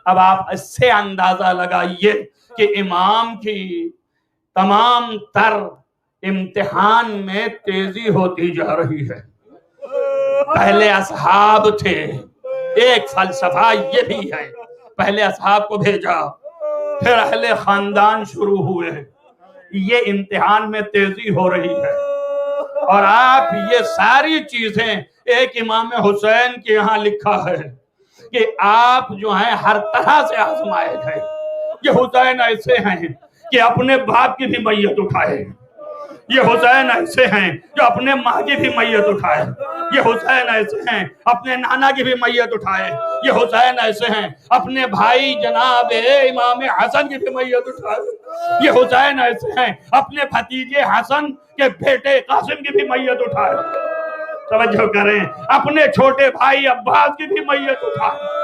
اب آپ اس سے اندازہ لگائیے کہ امام کی تمام تر امتحان میں تیزی ہوتی جا رہی ہے۔ پہلے اصحاب تھے، ایک فلسفہ یہ بھی ہے، پہلے اصحاب کو بھیجا، پھر اہل خاندان شروع ہوئے، یہ امتحان میں تیزی ہو رہی ہے۔ اور آپ یہ ساری چیزیں ایک امام حسین کے یہاں لکھا ہے کہ آپ جو ہیں ہر طرح سے آزمائے گئے۔ یہ حسین ایسے ہیں کہ اپنے باپ کی بھی میت اٹھائے، یہ حسین ایسے ہیں جو اپنے ماں کی بھی میت اٹھائے، یہ حسین ایسے ہیں اپنے نانا کی بھی میت اٹھائے، یہ حسین ایسے ہیں اپنے بھائی جناب امام حسن کی بھی میت اٹھائے، یہ حسین ایسے ہیں اپنے بھتیجے حسن کے بیٹے قاسم کی بھی میت اٹھائے۔ توجہ کریں، اپنے چھوٹے بھائی عباس کی بھی میت اٹھائے۔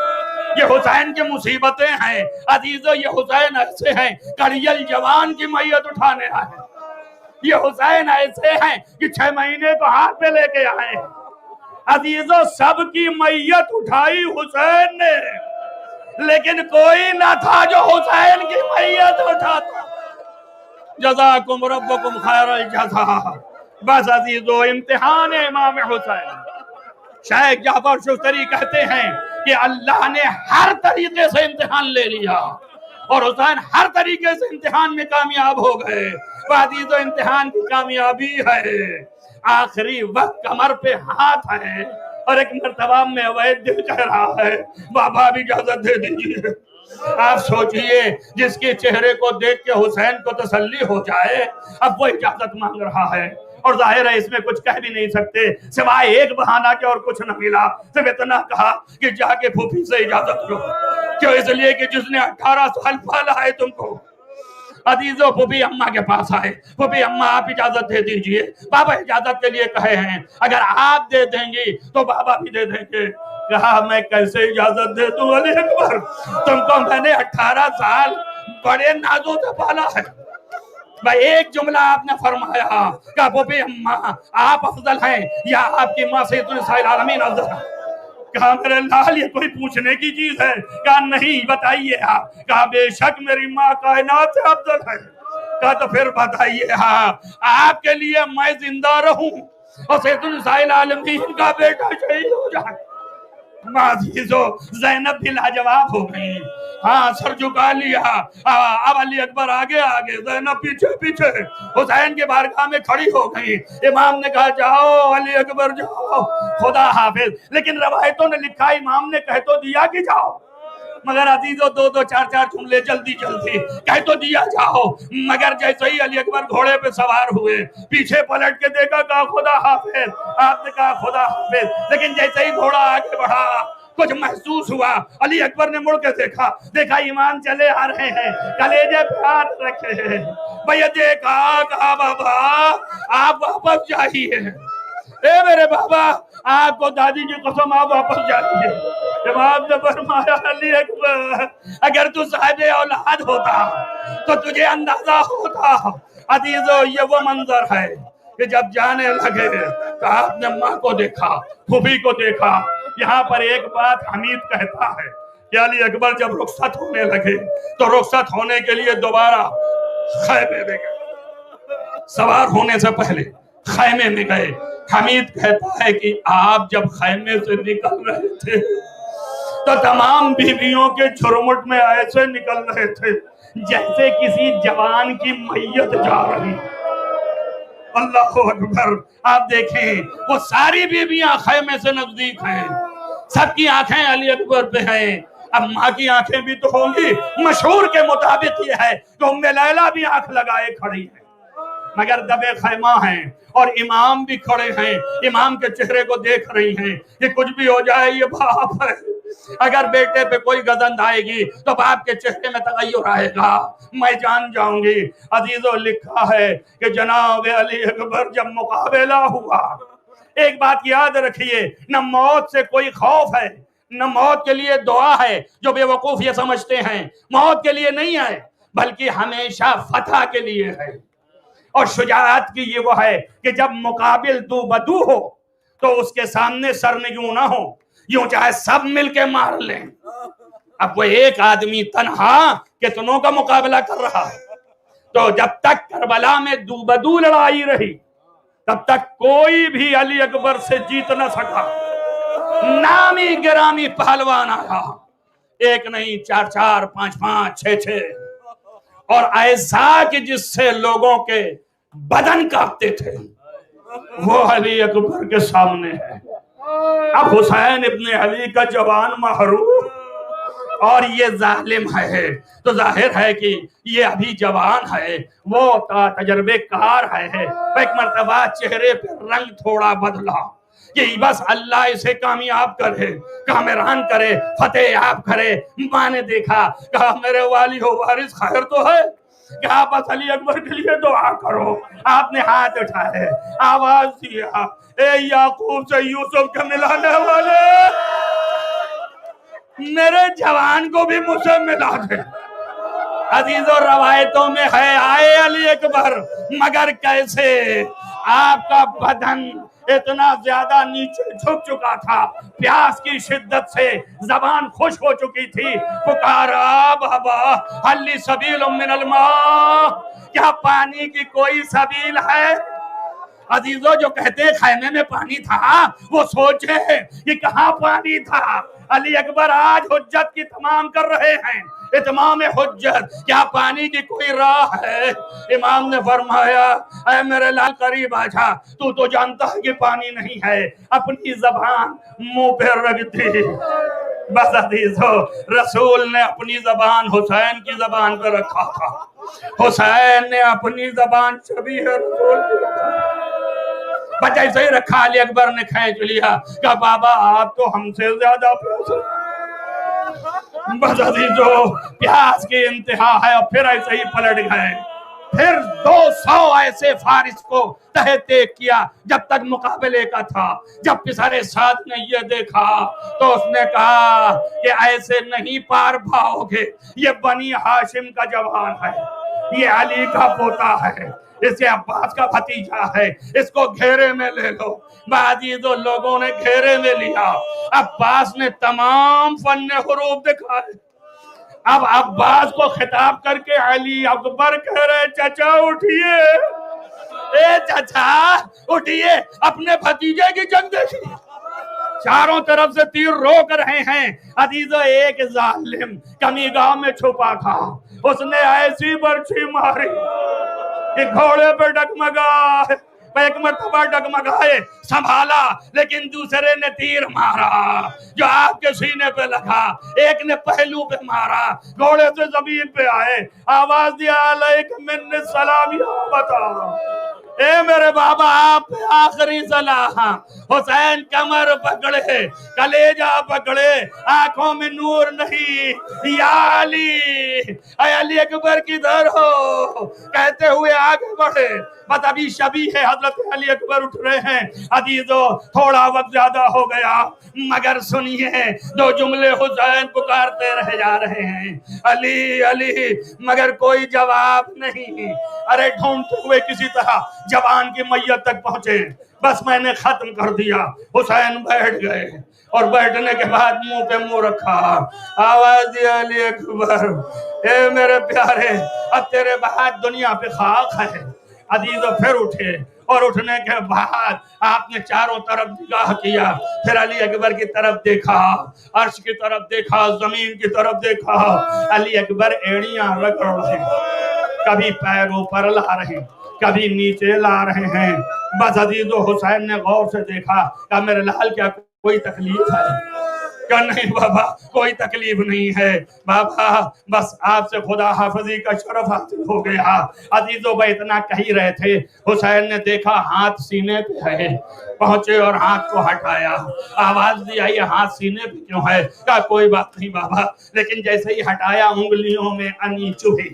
یہ حسین کی مصیبتیں ہیں عزیزو، یہ حسین ایسے ہیں کڑیل جوان کی میت اٹھانے آئے، یہ حسین ایسے ہیں کہ 6 مہینے کو ہاتھ پہ لے کے آئے۔ عزیزو سب کی میت اٹھائی حسین نے، لیکن کوئی نہ تھا جو حسین کی میت اٹھاتا۔ جزاکم ربکم خیر الجزا۔ بس عزیزو امتحان امام حسین، شیخ جعفر شفتری کہتے ہیں کہ اللہ نے ہر طریقے سے امتحان لے لیا اور حسین ہر طریقے سے امتحان میں کامیاب ہو گئے۔ عزیزو امتحان کی کامیابی ہے، آخری وقت کمر پہ ہاتھ ہے، اور ایک مرتبہ میں وید کہہ رہا ہے بابا اب اجازت دے دیجیے۔ آپ سوچئے جس کے چہرے کو دیکھ کے حسین کو تسلی ہو جائے، اب وہ اجازت مانگ رہا ہے، اور ظاہر ہے اس میں کچھ کہہ بھی نہیں سکتے سوائے ایک بہانہ کے، اور کچھ نہ ملا، صرف اتنا کہا کہ جا کے پھوپھی سے اجازت لو۔ کیوں؟ اس لیے کہ جس نے 18 سال پالا ہے تم کو۔ عزیزو پھوپھی اماں کے پاس آئے، پھوپھی اماں آپ اجازت دے دیجئے، بابا اجازت کے لیے کہے ہیں، اگر آپ دے دیں گی تو بابا بھی دے دیں گے۔ کہا میں کیسے اجازت دے دوں علی اکبر، تم کو میں نے 18 سال بڑے نازوں سے پالا ہے۔ بھائی ایک جملہ آپ نے فرمایا، کہا پھوپھی اماں آپ افضل ہیں یا آپ کی ماں سید النساء العالمین افضل ہیں؟ کہا میرے لال یہ کوئی پوچھنے کی چیز ہے؟ کہا نہیں بتائیے آپ۔ کہا بے شک میری ماں کائنات سے افضل ہے۔ کہا تو پھر بتائیے آپ کے لیے میں زندہ رہوں اور سید النساء العالمین کا بیٹا شہید ہو جائے۔ عزیزو زینب بھی لاجواب ہو گئی، ہاں سر جھکا لیا، اب علی اکبر آگے آگے، زینب پیچھے پیچھے، حسین کے بارگاہ میں کھڑی ہو گئی۔ امام نے کہا جاؤ علی اکبر جاؤ، خدا حافظ۔ لیکن روایتوں نے لکھا امام نے کہہ تو دیا کہ جاؤ، مگر عزیزو 2 4 جملے جلدی جلدی کہہ تو دیا جاؤ، مگر جیسے ہی علی اکبر گھوڑے پہ سوار ہوئے پیچھے پلٹ کے دیکھا، کہا خدا حافظ، آپ نے کہا خدا حافظ۔ لیکن جیسے ہی گھوڑا آگے بڑھا کچھ محسوس ہوا، علی اکبر نے مڑ کے دیکھا امام چلے آ رہے ہیں، کلیجے پہ ہاتھ رکھے ہیں۔ بھئی دیکھا، کہا بابا آپ واپس جائیے، اے میرے بابا آپ کو دادی کی قسم آپ واپس جائیے۔ امام نے فرمایا علی اکبر اگر تو صاحب اولاد ہوتا تو تجھے اندازہ ہوتا۔ عزیزو یہ وہ منظر ہے کہ جب جانے لگے تو آپ نے ماں کو دیکھا، پھوپھی کو دیکھا۔ یہاں پر ایک بات حمید کہتا ہے کہ علی اکبر جب رخصت ہونے لگے تو رخصت ہونے کے لیے دوبارہ خیمے میں گئے، سوار ہونے سے پہلے خیمے میں گئے۔ حمید کہتا ہے کہ آپ جب خیمے سے نکل رہے تھے تو تمام بیویوں کے جھرمٹ میں ایسے نکل رہے تھے جیسے کسی جوان کی میت جا رہی، اللہ اکبر. آپ دیکھیں وہ ساری بیویاں خیمے سے نزدیک ہیں، سب کی آنکھیں علی اکبر پہ ہیں. اب ماں کی آنکھیں بھی تو ہوں گی. مشہور کے مطابق یہ ہے کہ ام لیلہ بھی آنکھ لگائے کھڑی ہے، مگر دبے خیمہ ہیں اور امام بھی کھڑے ہیں، امام کے چہرے کو دیکھ رہی ہیں. یہ کچھ بھی ہو جائے یہ باپ ہے، اگر بیٹے پہ کوئی گزند آئے گی تو باپ کے چہرے میں تغیر آئے گا، میں جان جاؤں گی. عزیزو لکھا ہے کہ جناب علی اکبر جب مقابلہ ہوا، ایک بات یاد رکھیے، نہ موت سے کوئی خوف ہے، نہ موت کے لیے دعا ہے. جو بے وقوف یہ سمجھتے ہیں موت کے لیے نہیں ہے، بلکہ ہمیشہ فتح کے لیے ہے. اور شجاعت کی یہ وہ ہے کہ جب مقابل دو بدو ہو تو اس کے سامنے سرنگوں نہ ہو، یوں چاہے سب مل کے مار لیں. اب وہ ایک آدمی تنہا کتنوں کا مقابلہ کر رہا ہے. تو جب تک کربلا میں دو بدو لڑائی رہی تب تک کوئی بھی علی اکبر سے جیت نہ سکا. نامی گرامی پہلوان آیا، ایک نہیں، 4 4 5 5 6 6، اور ایسا کہ جس سے لوگوں کے بدن کانپتے تھے، وہ علی اکبر کے سامنے ہے. اب حسین ابن علی کا جوان محروم اور یہ ظالم ہے، تو ظاہر ہے کہ یہ ابھی جوان ہے، وہ تجربے کار ہے. ایک مرتبہ چہرے پہ رنگ تھوڑا بدلا کہ بس اللہ اسے کامیاب کرے، کامران کرے، فتح یاب کرے. ماں نے دیکھا، کہا میرے والی ہو وارث خیر تو ہے، کہا بس علی اکبر کے لیے دعا کرو. آپ نے ہاتھ اٹھائے، آواز دیا، اے یعقوب سے یوسف کے ملانے والے، میرے جوان کو بھی مجھ سے ملا دے. عزیزو روایتوں میں ہے آئے علی اکبر، مگر کیسے؟ آپ کا بدن اتنا زیادہ نیچے جھک چکا تھا، پیاس کی شدت سے زبان خشک ہو چکی تھی. پکارا بابا حل لی سبیل من الماء، کیا پانی کی کوئی سبیل ہے؟ عزیزو جو کہتے ہیں خیمے میں پانی تھا، وہ سوچے کہ کہاں پانی تھا. علی اکبر آج حجت کی تمام کر رہے ہیں، اتمام حجت، کیا پانی کی کوئی راہ ہے؟ امام نے فرمایا اے میرے لال قریب آجا، تو جانتا ہے کہ پانی نہیں ہے، اپنی زبان منہ پہ رکھ دی. بس عزیزو رسول نے اپنی زبان حسین کی زبان پہ رکھا تھا، حسین نے اپنی زبان شبیہ رسول کی رکھا. بچہ ایسے ہی رکھا، علی اکبر نے کھینچ لیا، کہا بابا آپ تو ہم سے زیادہ پیاس ہے. بس عزیزو پیاس کی انتہا ہے. اور پھر ایسے ہی پلٹ گئے. پھر 200 ایسے فارس کو تحت کیا جب تک مقابلے کا تھا. جب پسر سعد نے یہ دیکھا تو اس نے کہا کہ ایسے نہیں پار پاؤ گے، یہ بنی ہاشم کا جوان ہے، یہ علی کا پوتا ہے، اس کے عباس کا بھتیجا ہے، اس کو گھیرے میں لے لو. بعضیزو لوگوں نے گھیرے میں لیا. عباس نے تمام فن حروف دکھائے. اب عباس کو خطاب کر کے علی اکبر کہہ رہے چچا اٹھئے، اے چچا اٹھئے، اپنے بھتیجے کی جنگ دیکھیے. چاروں طرف سے تیر روک رہے ہیں. عزیزو ایک ظالم کمی گاؤں میں چھپا تھا، اس نے ایسی برچھی ماری کہ گھوڑے پہ ڈگمگائے. ایک مرتبہ ڈگمگائے، سنبھالا، لیکن دوسرے نے تیر مارا جو آپ کے سینے پہ لگا، ایک نے پہلو پہ مارا، گھوڑے سے زمین پہ آئے. آواز دیا علیک من السلام یا بتا، اے میرے بابا آپ پہ آخری سلام. حسین کمر پکڑے، کلیجہ پکڑے، آنکھوں میں نور نہیں. یا علی، اے علی اکبر کدھر ہو؟ کہتے ہوئے آگے بڑھے. بس ابھی شبیہ حضرت علی اکبر اٹھ رہے ہیں. عزیزو تھوڑا وقت زیادہ ہو گیا، مگر سنیے 2 جملے حسین پکارتے رہ جا رہے ہیں، علی علی، مگر کوئی جواب نہیں. ارے ڈھونڈتے ہوئے کسی طرح جوان کی میت تک پہنچے. بس میں نے ختم کر دیا. حسین بیٹھ گئے اور بیٹھنے کے بعد منہ پہ منہ رکھا. آواز دیا علی اکبر، اے میرے پیارے، اب تیرے بعد دنیا پہ خاک ہے. عزیزو پھر اٹھے اور اٹھنے کے بعد آپ نے چاروں طرف نگاہ کیا، پھر علی اکبر کی طرف دیکھا، عرش کی طرف دیکھا، زمین کی طرف دیکھا. علی اکبر ایڑیاں رگڑ رہے ہیں، کبھی پیر اوپر لا رہے ہیں، کبھی نیچے لا رہے ہیں۔ بس عزیز و حسین نے غور سے دیکھا کہ میرے لال کیا کوئی تکلیف ہے؟ کہ نہیں بابا کوئی تکلیف نہیں ہے بابا، بس آپ سے خدا حافظی کا شرف حاصل ہو گیا۔ عزیزو بھائی اتنا کہی رہے تھے، حسین نے دیکھا ہاتھ سینے پہ ہے، پہنچے اور ہاتھ کو ہٹایا۔ آواز دی آئی ہاتھ سینے پہ کیوں ہے؟ کہا کوئی بات نہیں بابا، لیکن جیسے ہی ہٹایا انگلیوں میں انی چبھی،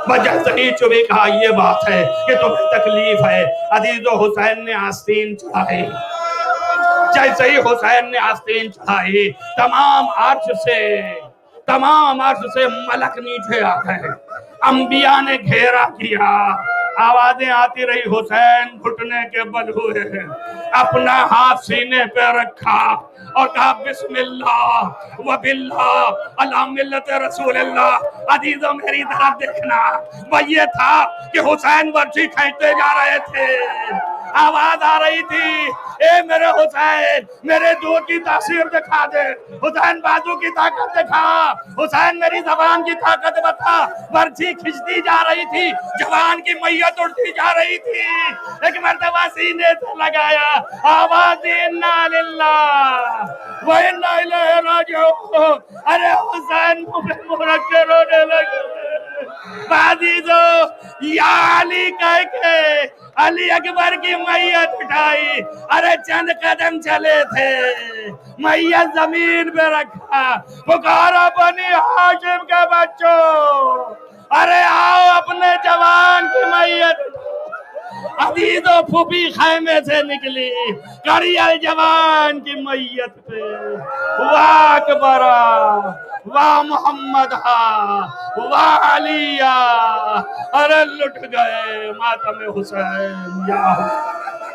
وجہ صحیح چبھی، کہا یہ بات ہے کہ تمہیں تکلیف ہے۔ عزیزو حسین نے آستین چڑھائی، جیسے ہی حسین نے آستین چڑھائی تمام عرش سے ملک نیچے آ گئے، انبیاء نے گھیرا کیا، آوازیں آتی رہی حسین گھٹنے کے بل ہوئے، اپنا ہاتھ سینے پہ رکھا اور کہا بسم اللہ و باللہ علی ملت رسول اللہ۔ عزیزو میری طرف دیکھنا، وہ یہ تھا کہ حسین ورچی کھینچتے جا رہے تھے، آواز آ رہی تھی اے میرے حسین میرے دودھ کی تاثیر دکھا دے، حسین بازو کی طاقت دکھا، حسین میری زبان کی طاقت بتا۔ ورچی کھچتی جا رہی تھی، جوان کی میت اڑتی جا رہی تھی، ایک مرتبہ سینے سے لگایا، آواز دی انا للہ و انا الیہ راجعون۔ ارے حسین منہ رکھ کے رونے لگے، عزیزو یا علی کہہ کے علی اکبر کی میت اٹھائی، ارے چند قدم چلے تھے، میت زمین پہ رکھا، پکارا بنی ہاشم کے بچوں، ارے آؤ اپنے جوان کی میت اٹھاؤ۔ عزیزو پھوپھی خیمے سے نکلی، کڑی الجوان کی میت پہ، واہ اکبرہ واہ محمد واہ علی، ارے لٹ گئے ماتم حسین یا حسین۔